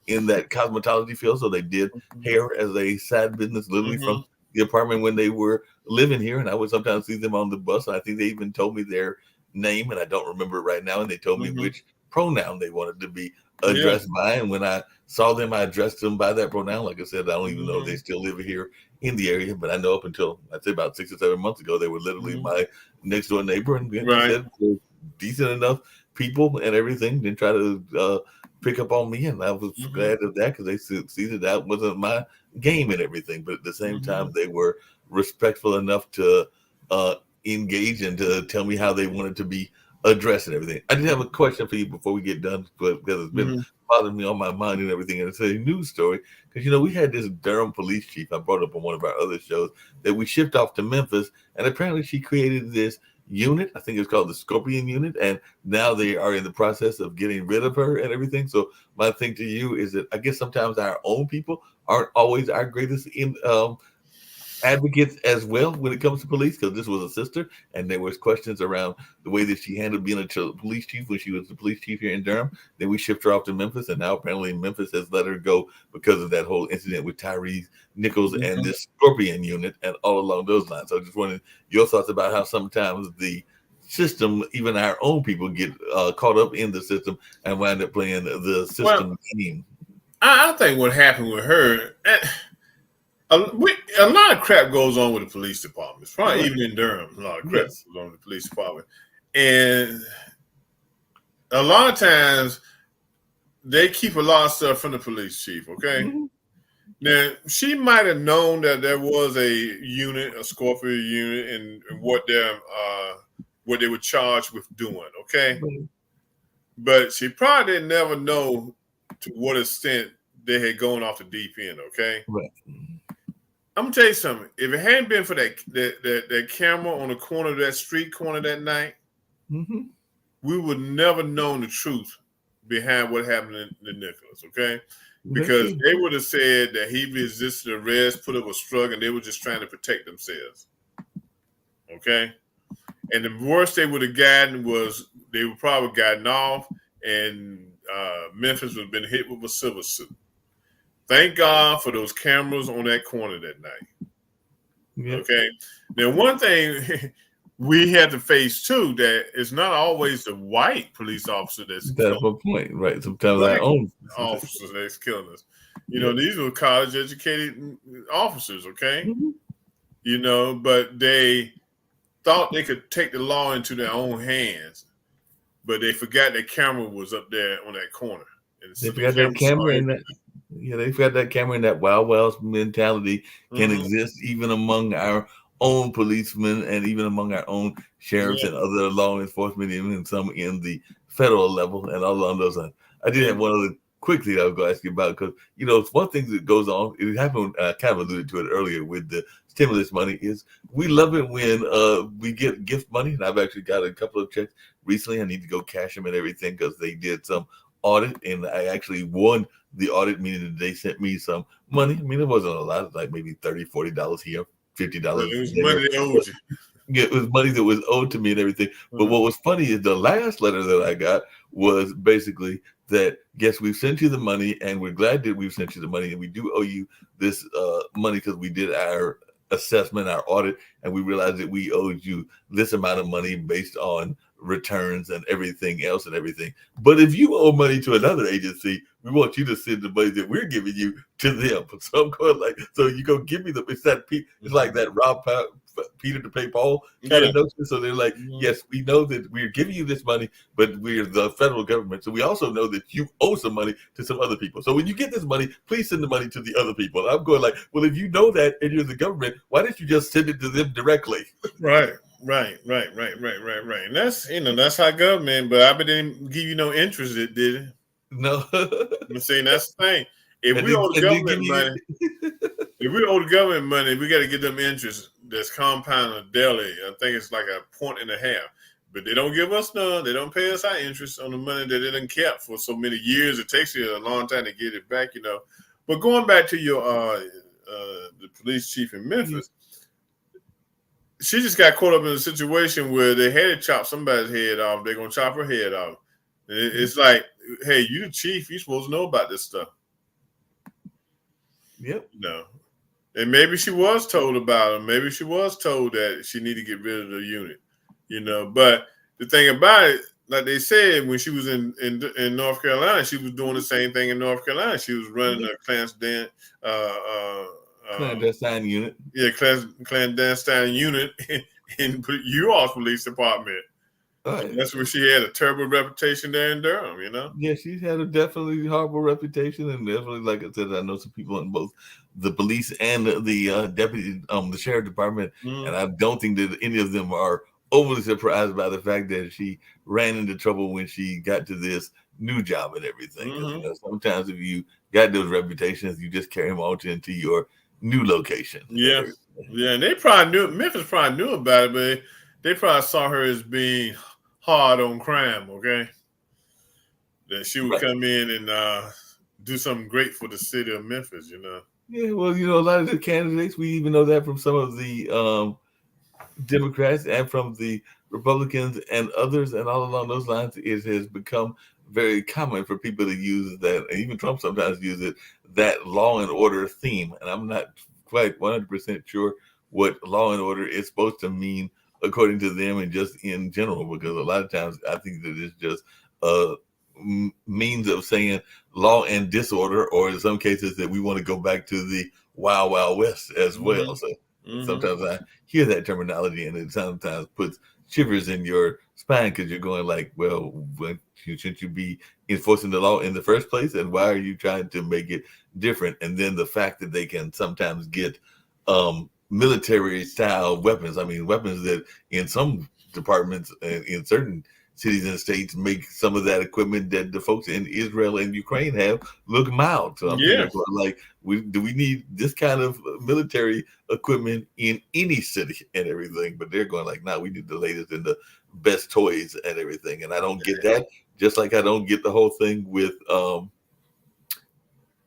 in that cosmetology field, so they did hair as a side business, literally from the apartment when they were living here. And I would sometimes see them on the bus, and I think they even told me their name, and I don't remember it right now. And they told me which pronoun they wanted to be addressed by. And when I saw them, I addressed them by that pronoun. Like I said, I don't even know if they still live here in the area, but I know up until I'd say about 6 or 7 months ago, they were literally my next door neighbor, and said they're decent enough people and everything. Didn't try to pick up on me, and I was glad of that, because they see that wasn't my game and everything. But at the same time, they were respectful enough to engage and to tell me how they wanted to be addressed and everything. I did have a question for you before we get done, because it's been bothering me on my mind and everything. And it's a news story, because we had this Durham police chief I brought up on one of our other shows that we shipped off to Memphis, and apparently she created this unit. I think it's called the Scorpion Unit, and now they are in the process of getting rid of her and everything. So my thing to you is that I guess sometimes our own people aren't always our greatest advocates as well when it comes to police, because this was a sister, and there was questions around the way that she handled being a police chief when she was the police chief here in Durham. Then we shipped her off to Memphis, and now apparently Memphis has let her go because of that whole incident with Tyrese Nichols and this Scorpion Unit and all along those lines. So I just wanted your thoughts about how sometimes the system, even our own people, get caught up in the system and wind up playing the system game. I think what happened with her, a lot of crap goes on with the police department. Probably even in Durham, a lot of crap goes on with the police department. And a lot of times they keep a lot of stuff from the police chief, okay? Now she might have known that there was a unit, a Scorpio unit, and what they were charged with doing. Okay, Right. but she probably didn't never know to what extent they had gone off the deep end. Okay, Right. I'm gonna tell you something. If it hadn't been for that camera on the corner of that street corner that night, Mm-hmm. we would never known the truth behind what happened to Nicholas. Okay, That's because true. they would have said that he resisted arrest, put up a struggle, and they were just trying to protect themselves. Okay, and the worst they would have gotten was they would probably gotten off, and Memphis would have been hit with a civil suit. Thank God for those cameras on that corner that night. Yep. Okay, now one thing we had to face too, that it's not always the white police officer that's That's killing my point. Right. Sometimes I black own. officers that's killing us. Yep. These were college educated officers, okay? Mm-hmm. But they thought they could take the law into their own hands, but they forgot that camera was up there on that corner. And They so the forgot that camera saw camera and everything. that. Yeah, they forgot that camera and that Wild West mentality can Mm-hmm. exist even among our own policemen and even among our own sheriffs Yeah, and other law enforcement, even some in the federal level and all along those lines. I did yeah, have one other quick thing I was going to ask you about because it's one thing that goes on. It happened. I kind of alluded to it earlier with the stimulus money. Is we love it when we get gift money, and I've actually got a couple of checks recently. I need to go cash them and everything because they did some audit, and I actually won the audit, meaning that they sent me some money. I mean, it wasn't a lot, like maybe $30, $40 here, but $50 it was there. money they owed But you. yeah, it was money that was owed to me and everything. But Mm-hmm. what was funny is the last letter that I got was basically that, yes, we've sent you the money and we're glad that we've sent you the money and we do owe you this money because we did our assessment, our audit, and we realized that we owed you this amount of money based on returns and everything else and everything. But if you owe money to another agency, we want you to send the money that we're giving you to them. So I'm going like, so you go give me the, it's like that Peter to pay Paul kind Yeah. of notion. So they're like, Mm-hmm. yes, we know that we're giving you this money, but we're the federal government. So we also know that you owe some money to some other people. So when you get this money, please send the money to the other people. And I'm going like, well, if you know that and you're the government, why didn't you just send it to them directly? Right. Right. And that's how government, but I didn't give you no interest, it did it? No. I'm saying that's the thing. If and we owe the then give government me money, if we owe the government money, we got to give them interest that's compounded daily. I think it's like a point and a half. But they don't give us none. They don't pay us our interest on the money that they done kept for so many years. It takes you a long time to get it back. But going back to your the police chief in Memphis, she just got caught up in a situation where they had to chop somebody's head off. They're gonna chop her head off. It's like, hey, you the chief, you supposed to know about this stuff. Yep. No. And maybe she was told about it. Maybe she was told that she needed to get rid of the unit. But the thing about it, like they said, when she was in North Carolina, she was doing the same thing in North Carolina. She was running a clandestine, clandestine unit. clandestine unit in your police department. And that's where she had a terrible reputation there in Durham. Yeah, she's had a definitely horrible reputation, and definitely, like I said, I know some people in both the police and the deputy, the sheriff department, and I don't think that any of them are overly surprised by the fact that she ran into trouble when she got to this new job and everything. Because sometimes if you got those reputations, you just carry them on into your new location. Yeah, and they probably knew. Memphis probably knew about it, but they probably saw her as being hard on crime. Okay, that she would come in and do something great for the city of Memphis. Yeah, well, a lot of the candidates, we even know that from some of the Democrats and from the Republicans and others, and all along those lines, it has become very common for people to use that, and even Trump sometimes uses it, that law and order theme. And I'm not quite 100% sure what law and order is supposed to mean according to them and just in general, because a lot of times I think that it's just a means of saying law and disorder, or in some cases that we want to go back to the Wild Wild West as well. So sometimes I hear that terminology and it sometimes puts shivers in your spine because you're going like, well, shouldn't you be enforcing the law in the first place? And why are you trying to make it different? And then the fact that they can sometimes get military style weapons. I mean, weapons that in some departments in certain cities and states make some of that equipment that the folks in Israel and Ukraine have look mild. So I'm thinking, Yeah, well, like, do we need this kind of military equipment in any city and everything? But they're going like, no, we need the latest and the best toys and everything. And I don't get that. Just like I don't get the whole thing with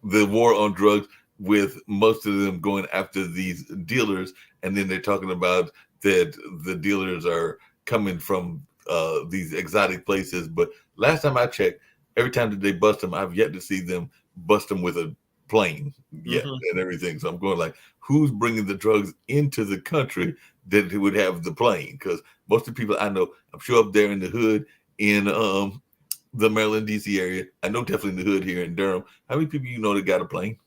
the war on drugs, with most of them going after these dealers, and then they're talking about that the dealers are coming from these exotic places. But last time I checked, every time that they bust them, I've yet to see them bust them with a plane yet hmm and everything. So I'm going like, who's bringing the drugs into the country that would have the plane? Because most of the people I know, I'm sure up there in the hood in the Maryland, D.C. area. I know definitely in the hood here in Durham. How many people you know that got a plane?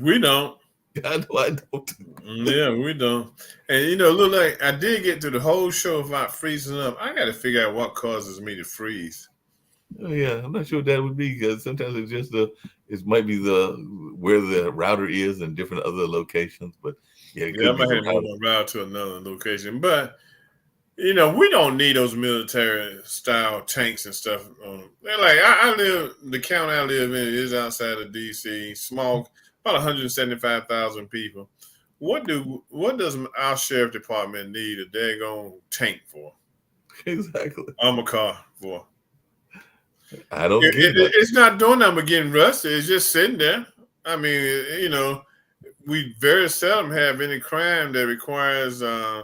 we don't. I know I don't. Yeah, we don't. And look, like I did get through the whole show about freezing up. I got to figure out what causes me to freeze. Oh, yeah, I'm not sure what that would be because sometimes it's just it might be the where the router is and different other locations. But yeah, it Yeah, I could be might the have to move router. my route to another location. But we don't need those military style tanks and stuff. They're like I live. The county I live in is outside of DC, small, about 175,000 people. What does our sheriff department need a daggone tank for? Exactly. Armor car for? I don't get that. It's not doing nothing but getting rusty. It's just sitting there. I mean, we very seldom have any crime that requires. I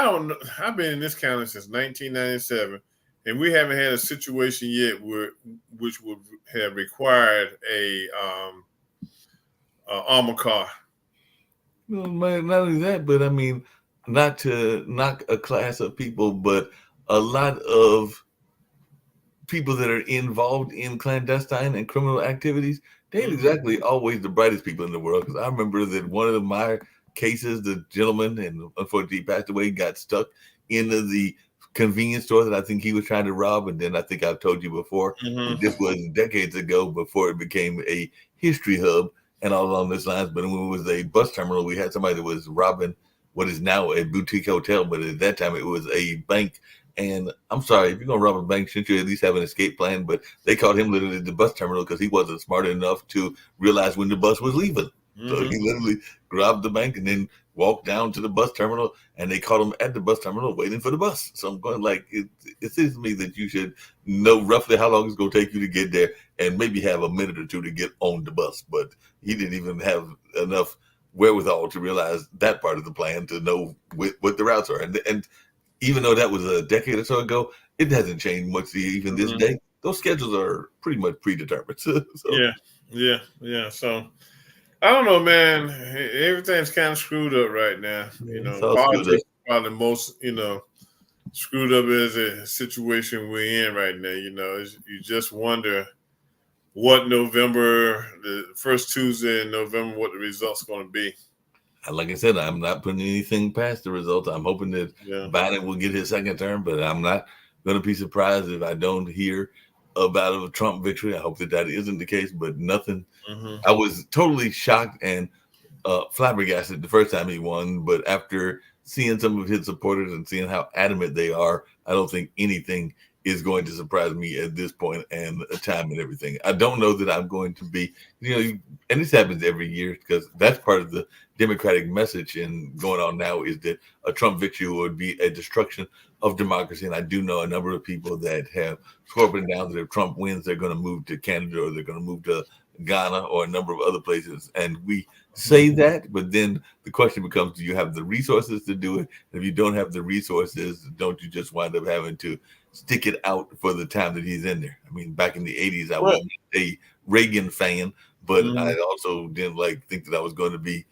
don't know. I've been in this county since 1997, and we haven't had a situation yet which would have required a armor car. Well, not only that, but I mean, not to knock a class of people, but a lot of people that are involved in clandestine and criminal activities, they ain't hmm exactly always the brightest people in the world. Because I remember that one of my cases, the gentleman, and unfortunately he passed away, got stuck in the convenience store that I think he was trying to rob. And then I think I've told you before hmm that this was decades ago before it became a history hub and all along those lines. But when it was a bus terminal, we had somebody that was robbing what is now a boutique hotel, but at that time it was a bank. And I'm sorry, if you're gonna rob a bank, shouldn't you at least have an escape plan? But they caught him literally at the bus terminal because he wasn't smart enough to realize when the bus was leaving. So hmm he literally robbed the bank and then walked down to the bus terminal, and they caught him at the bus terminal waiting for the bus. So I'm going like, it seems to me that you should know roughly how long it's going to take you to get there, and maybe have a minute or two to get on the bus. But he didn't even have enough wherewithal to realize that part of the plan to know what the routes are. And even though that was a decade or so ago, it hasn't changed much even this hmm day. Those schedules are pretty much predetermined. So Yeah, yeah. So I don't know, man. Everything's kind of screwed up right now. yeah, it's all screwed Politics up. is probably the most, screwed up as a situation we're in right now. You just wonder what November, the first Tuesday in November, what the results going to be. Like I said, I'm not putting anything past the results. I'm hoping that Yeah. Biden will get his second term, but I'm not going to be surprised if I don't hear about a Trump victory. I hope that that isn't the case, but nothing. hmm I was totally shocked and flabbergasted the first time he won, but after seeing some of his supporters and seeing how adamant they are, I don't think anything is going to surprise me at this point and time and everything. I don't know that I'm going to be, and this happens every year because that's part of the Democratic message and going on now is that a Trump victory would be a destruction of democracy. And I do know a number of people that have scorpion down that if Trump wins, they're going to move to Canada or they're going to move to Ghana or a number of other places. And we say that, but then the question becomes, do you have the resources to do it? If you don't have the resources, don't you just wind up having to stick it out for the time that he's in there? I mean, back in the 80s, I Well, was a Reagan fan, but I mhm. also didn't think that I was going to be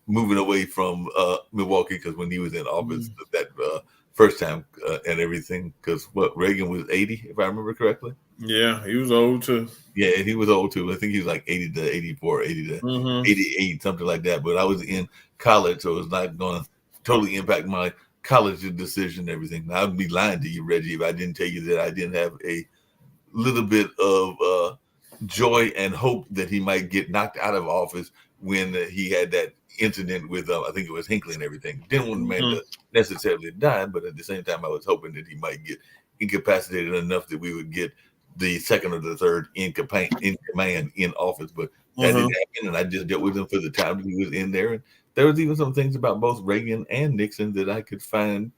moving away from Milwaukee because when he was in office that first time and everything, because what Reagan was 80, if I remember correctly. Yeah, he was old too. Yeah, and he was old too. I think he was like 80 to 84, 80 to hmm 88, something like that. But I was in college, so it's not going to totally impact my college decision and everything. Now, I'd be lying to you, Reggie, if I didn't tell you that I didn't have a little bit of joy and hope that he might get knocked out of office when he had that incident with, I think it was Hinckley and everything. Didn't want the man to necessarily die, but at the same time, I was hoping that he might get incapacitated enough that we would get the second or the third in command in office. But that didn't happen, and I just dealt with him for the time that he was in there. And there was even some things about both Reagan and Nixon that I could find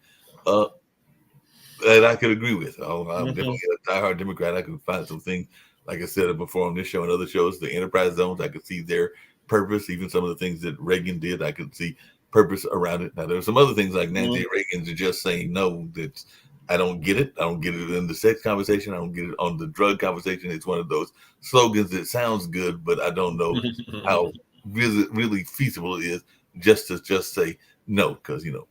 that I could agree with. I'm definitely a diehard Democrat. I could find some things, like I said before on this show and other shows, the enterprise zones, I could see their purpose. Even some of the things that Reagan did, I could see purpose around it. Now, there are some other things like Nancy Reagan's just saying no, that I don't get it. I don't get it in the sex conversation. I don't get it on the drug conversation. It's one of those slogans that sounds good, but I don't know how really feasible it is just to say no, because when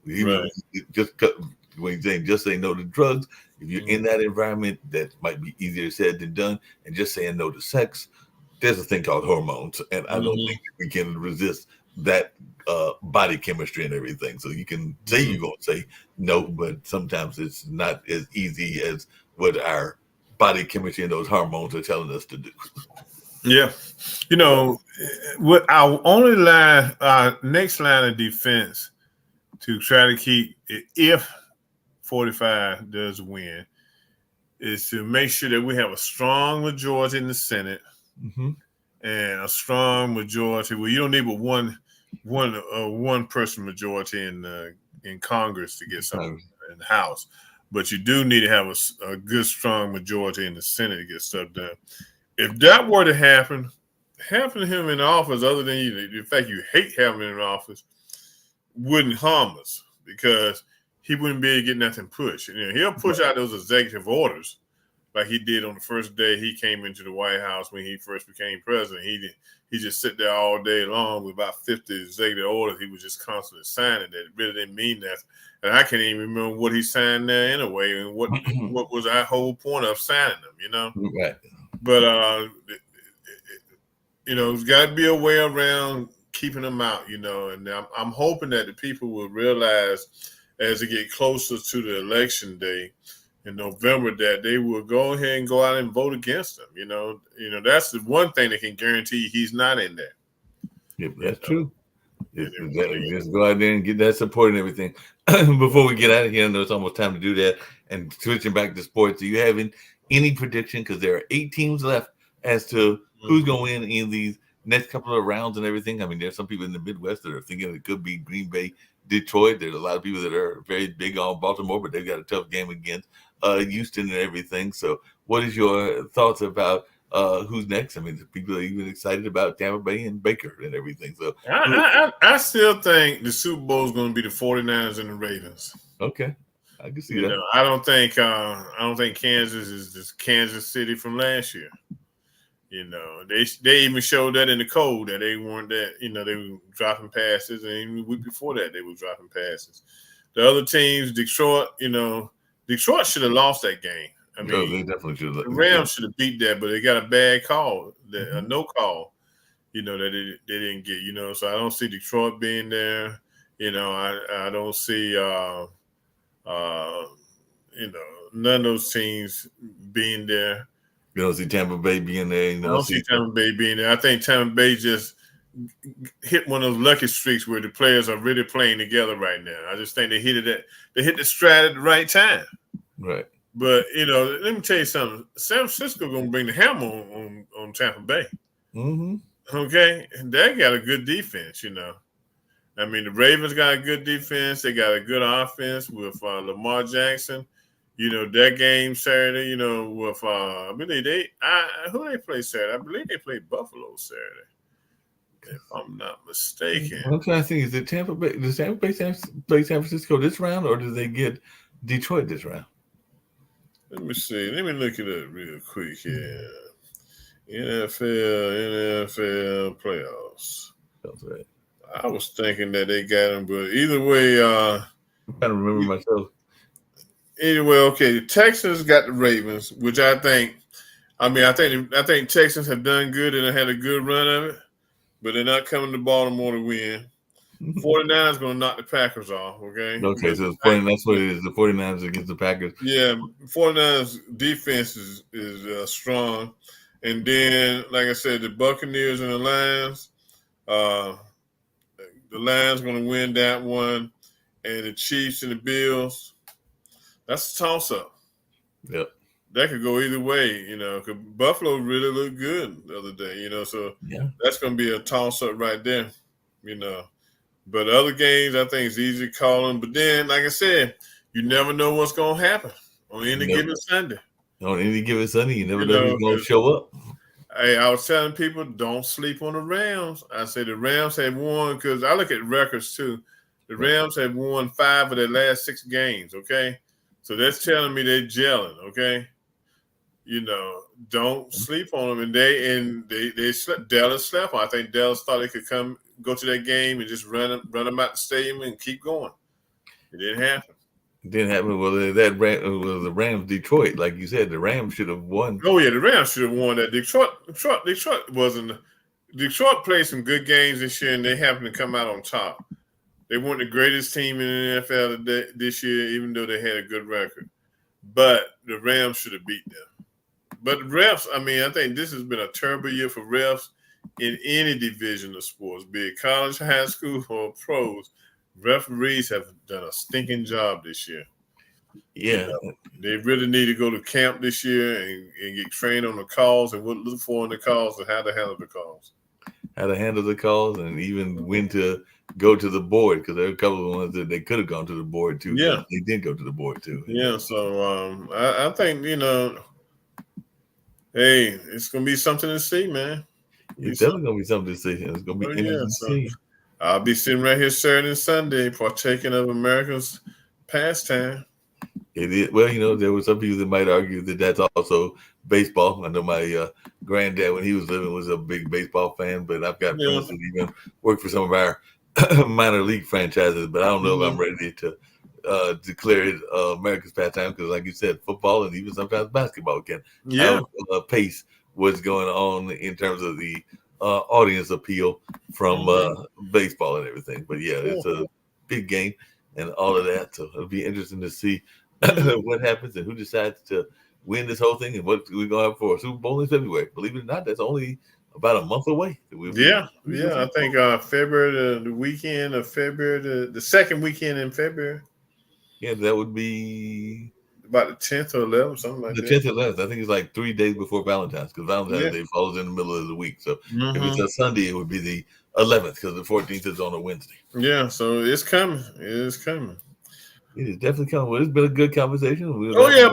you're saying just say no to drugs, if you're in that environment, that might be easier said than done. And just saying no to sex, there's a thing called hormones, and I don't think we can resist that body chemistry and everything. So you can say you're going to say no, but sometimes it's not as easy as what our body chemistry and those hormones are telling us to do. Yeah. What our only line, our next line of defense to try to keep it, if 45 does win, is to make sure that we have a strong majority in the Senate and a strong majority. Well, you don't need but one person majority in Congress to get something in the House, but you do need to have a good strong majority in the Senate to get stuff done. If that were to happen to him in office, other than the fact you hate having him in office, wouldn't harm us because he wouldn't be able to get nothing pushed. He'll push out those executive orders like he did on the first day he came into the White House when he first became president. He just sit there all day long with about 50 executive orders. He was just constantly signing that. It really didn't mean that. And I can't even remember what he signed there anyway and what was our whole point of signing them, Right. But, there's got to be a way around keeping them out, and I'm hoping that the people will realize as they get closer to the election day in November that they will go ahead and go out and vote against him. That's the one thing that can guarantee he's not in there. Yep, that's true. Just go out there and get that support and everything. Before we get out of here, I know it's almost time to do that. And switching back to sports, do you have any prediction? Because there are 8 teams left as to who's going to win in these next couple of rounds and everything. I mean, there's some people in the Midwest that are thinking it could be Green Bay, Detroit. There's a lot of people that are very big on Baltimore, but they've got a tough game against Houston and everything. So what is your thoughts about who's next? I mean, people are even excited about Tampa Bay and Baker and everything. So I still think the Super Bowl is going to be the 49ers and the Ravens. Okay. I can see that. I don't think Kansas is just Kansas City from last year. They even showed that in the cold that they weren't that, they were dropping passes, and even the week before that they were dropping passes. The other teams, Detroit should have lost that game. I mean, they definitely should have. The Rams should have beat that, but they got a bad call, a no call, that they didn't get, so I don't see Detroit being there. I don't see, none of those teams being there. You don't see Tampa Bay being there. I don't see Tampa Bay being there. I think Tampa Bay just hit one of those lucky streaks where the players are really playing together right now. I just think they hit the stride at the right time. Right. But let me tell you something. San Francisco gonna bring the hammer on Tampa Bay. Okay, and they got a good defense. I mean, the Ravens got a good defense. They got a good offense with Lamar Jackson. That game Saturday, with I believe who they play Saturday? I believe they played Buffalo Saturday, if I'm not mistaken. I'm trying to think, is it Tampa Bay? Does Tampa Bay play San Francisco this round, or do they get Detroit this round? Let me see. Let me look it up real quick here. NFL playoffs. That's right. I was thinking that they got them, but either way, I'm trying to remember myself. Anyway, okay, the Texans got the Ravens, which I think Texans have done good and had a good run of it, but they're not coming to Baltimore to win. 49ers going to knock the Packers off, okay? Okay, But so that's what it is. The 49ers against the Packers. yeah, 49ers defense is strong. And then, like I said, the Buccaneers and the Lions, uh, the Lions going to win that one. And the Chiefs and the Bills, that's a toss-up. Yep. That could go either way, because Buffalo really looked good the other day, so yeah, that's going to be a toss-up right there, you know. But other games, I think it's easy to call them. But then, like I said, you never know what's going to happen on any given Sunday. On any given Sunday, you never You know know, who's going to show up. Hey, I was telling people, don't sleep on the Rams. I said the Rams have won, because I look at records too. The Rams have won 5 of their last 6 games, okay? So that's telling me they're gelling, okay? Don't sleep on them. And they slept. Dallas slept. I think Dallas thought they could go to that game and just run them out the stadium and keep going. It didn't happen. It didn't happen. Well, was the Rams Detroit, like you said, the Rams should have won. Oh yeah, the Rams should have won that. Detroit wasn't. Detroit played some good games this year, and they happened to come out on top. They weren't the greatest team in the NFL this year, even though they had a good record. But the Rams should have beat them. But refs, I think this has been a terrible year for refs in any division of sports, be it college, high school, or pros. Referees have done a stinking job this year. Yeah. They really need to go to camp this year and get trained on the calls and what to look for in the calls and how to handle the calls. How to handle the calls and even when to go to the board, because there are a couple of ones that they could have gone to the board too. Yeah. They did go to the board too. Yeah, so I think, hey, it's going to be something to see, man. It's definitely going to be something to see. It's going to be interesting to see. I'll be sitting right here Saturday and Sunday partaking of America's pastime. It is. Well, there were some people that might argue that that's also baseball. I know my granddad, when he was living, was a big baseball fan, but I've got friends that even work for some of our minor league franchises, but I don't know if I'm ready to declare it America's pastime, because like you said, football and even sometimes basketball can pace what's going on in terms of the audience appeal from baseball and everything. But yeah, it's a big game and all of that, so it'll be interesting to see what happens and who decides to win this whole thing and what we're going to have for a Super Bowl in February. Believe it or not, that's only about a month away. I think February, the weekend of February, the second weekend in February. Yeah, that would be about the 10th or 11th, something like that. The 10th or 11th. I think it's like 3 days before Valentine's, because Valentine's Day falls in the middle of the week. So if it's a Sunday, it would be the 11th, because the 14th is on a Wednesday. Yeah, so it's coming. It is coming. It is definitely coming. Well, it's been a good conversation.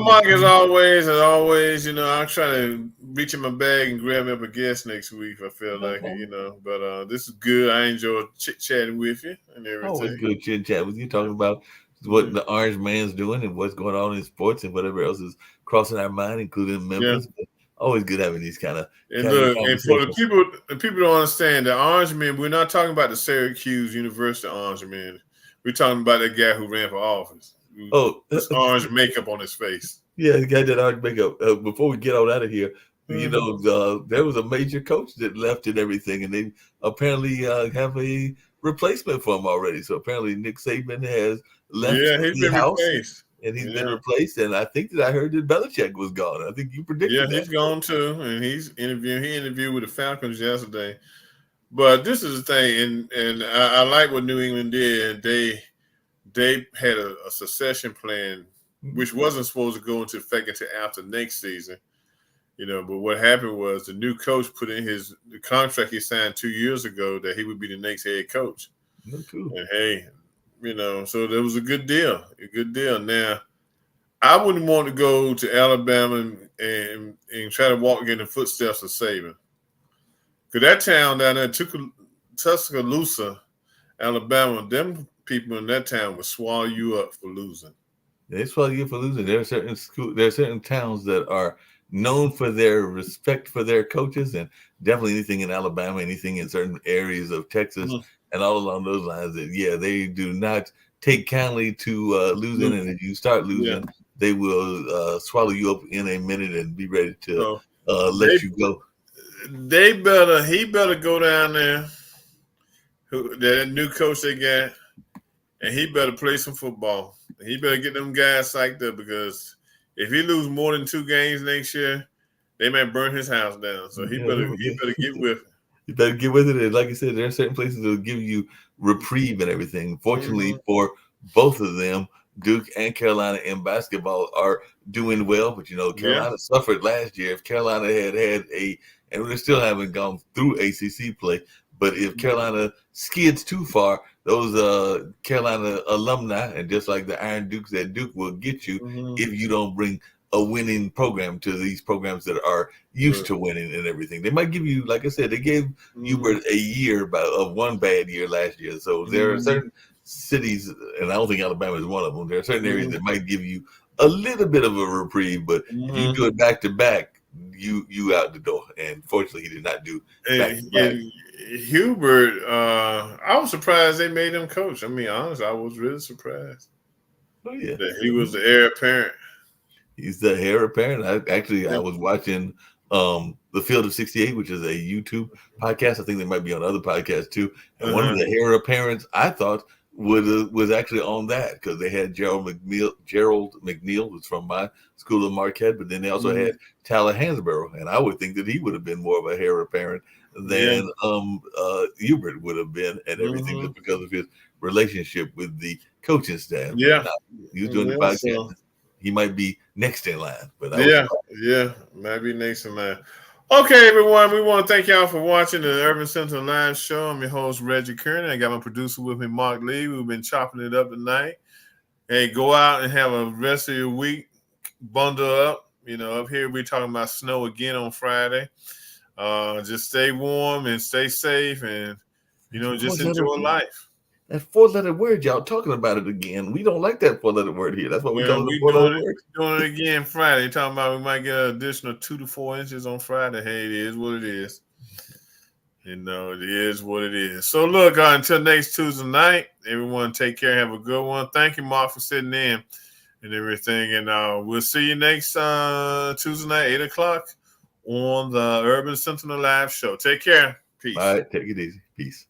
Mark, as always, I'll try to reach in my bag and grab up a guest next week if I feel like it, But this is good. I enjoy chit-chatting with you and everything. Always good chit-chat with you, talking about what the Orange Man's doing and what's going on in sports and whatever else is crossing our mind, including Memphis. Yeah. Always good having these kind of. And for the people don't understand, the Orange Men, we're not talking about the Syracuse University Orange Men. We're talking about that guy who ran for office. This orange makeup on his face. Yeah, he got that orange makeup. Before we get on out of here, there was a major coach that left and everything, and they apparently have a replacement for him already. So apparently Nick Saban has left the house, replaced. And he's been replaced. And I think that I heard that Belichick was gone. I think you predicted that. Yeah, he's gone too, and he's interviewing. He interviewed with the Falcons yesterday. But this is the thing, and I like what New England did. They had a succession plan, which wasn't supposed to go into effect until after next season. But what happened was the new coach put in the contract he signed 2 years ago that he would be the next head coach. Oh, cool. And hey, so there was a good deal. Now, I wouldn't want to go to Alabama and try to walk in the footsteps of Saban. Because that town down there, Tuscaloosa, Alabama, them people in that town would swallow you up for losing. They swallow you for losing. There are certain towns that are known for their respect for their coaches, and definitely anything in Alabama, anything in certain areas of Texas, and all along those lines. That they do not take kindly to losing, and if you start losing, they will swallow you up in a minute and be ready to let you go. He better go down there that new coach they got, and he better play some football. He better get them guys psyched up because if he lose more than 2 games next year, they might burn his house down. So he better get with it. You better get with it. And like I said, there are certain places that will give you reprieve and everything. Fortunately for both of them, Duke and Carolina in basketball are doing well. But, Carolina suffered last year. If Carolina had and they still haven't gone through ACC play, but if Carolina skids too far, those Carolina alumni, and just like the Iron Dukes at Duke, will get you if you don't bring a winning program to these programs that are used to winning and everything. They might give you, like I said, they gave Hubert a year of one bad year last year. So there are certain cities, and I don't think Alabama is one of them. There are certain areas that might give you a little bit of a reprieve, but if you do it back to back, you out the door. And fortunately, he did not do back to back. Hubert, I was surprised they made him coach. I mean, honestly, I was really surprised. Oh yeah, that he was the heir apparent. He's the heir apparent. I was watching The Field of 68, which is a YouTube podcast. I think they might be on other podcasts too. And one of the heir apparents I thought was actually on that because they had Gerald McNeil, who's from my school of Marquette, but then they also had Tyler Hansborough, and I would think that he would have been more of a heir apparent than Hubert would have been, and everything just because of his relationship with the coaching staff. Yeah, he was doing the podcast. He might be next in line, but might be next in line. Okay, everyone, we want to thank y'all for watching the Urban Sentinel Live Show. I'm your host, Reggie Kearney. I got my producer with me, Mark Lee. We've been chopping it up tonight. Hey, go out and have a rest of your week. Bundle up. Up here we're talking about snow again on Friday. Just stay warm and stay safe, and just enjoy life. That 4-letter word, y'all talking about it again. We don't like that 4-letter word here. That's what we call it. We're doing it again Friday. Talking about we might get an additional 2 to 4 inches on Friday. Hey, it is what it is. It is what it is. So look, until next Tuesday night, everyone take care. Have a good one. Thank you, Mark, for sitting in and everything. And we'll see you next Tuesday night, 8 o'clock on the Urban Sentinel Live Show. Take care. Peace. All right, take it easy. Peace.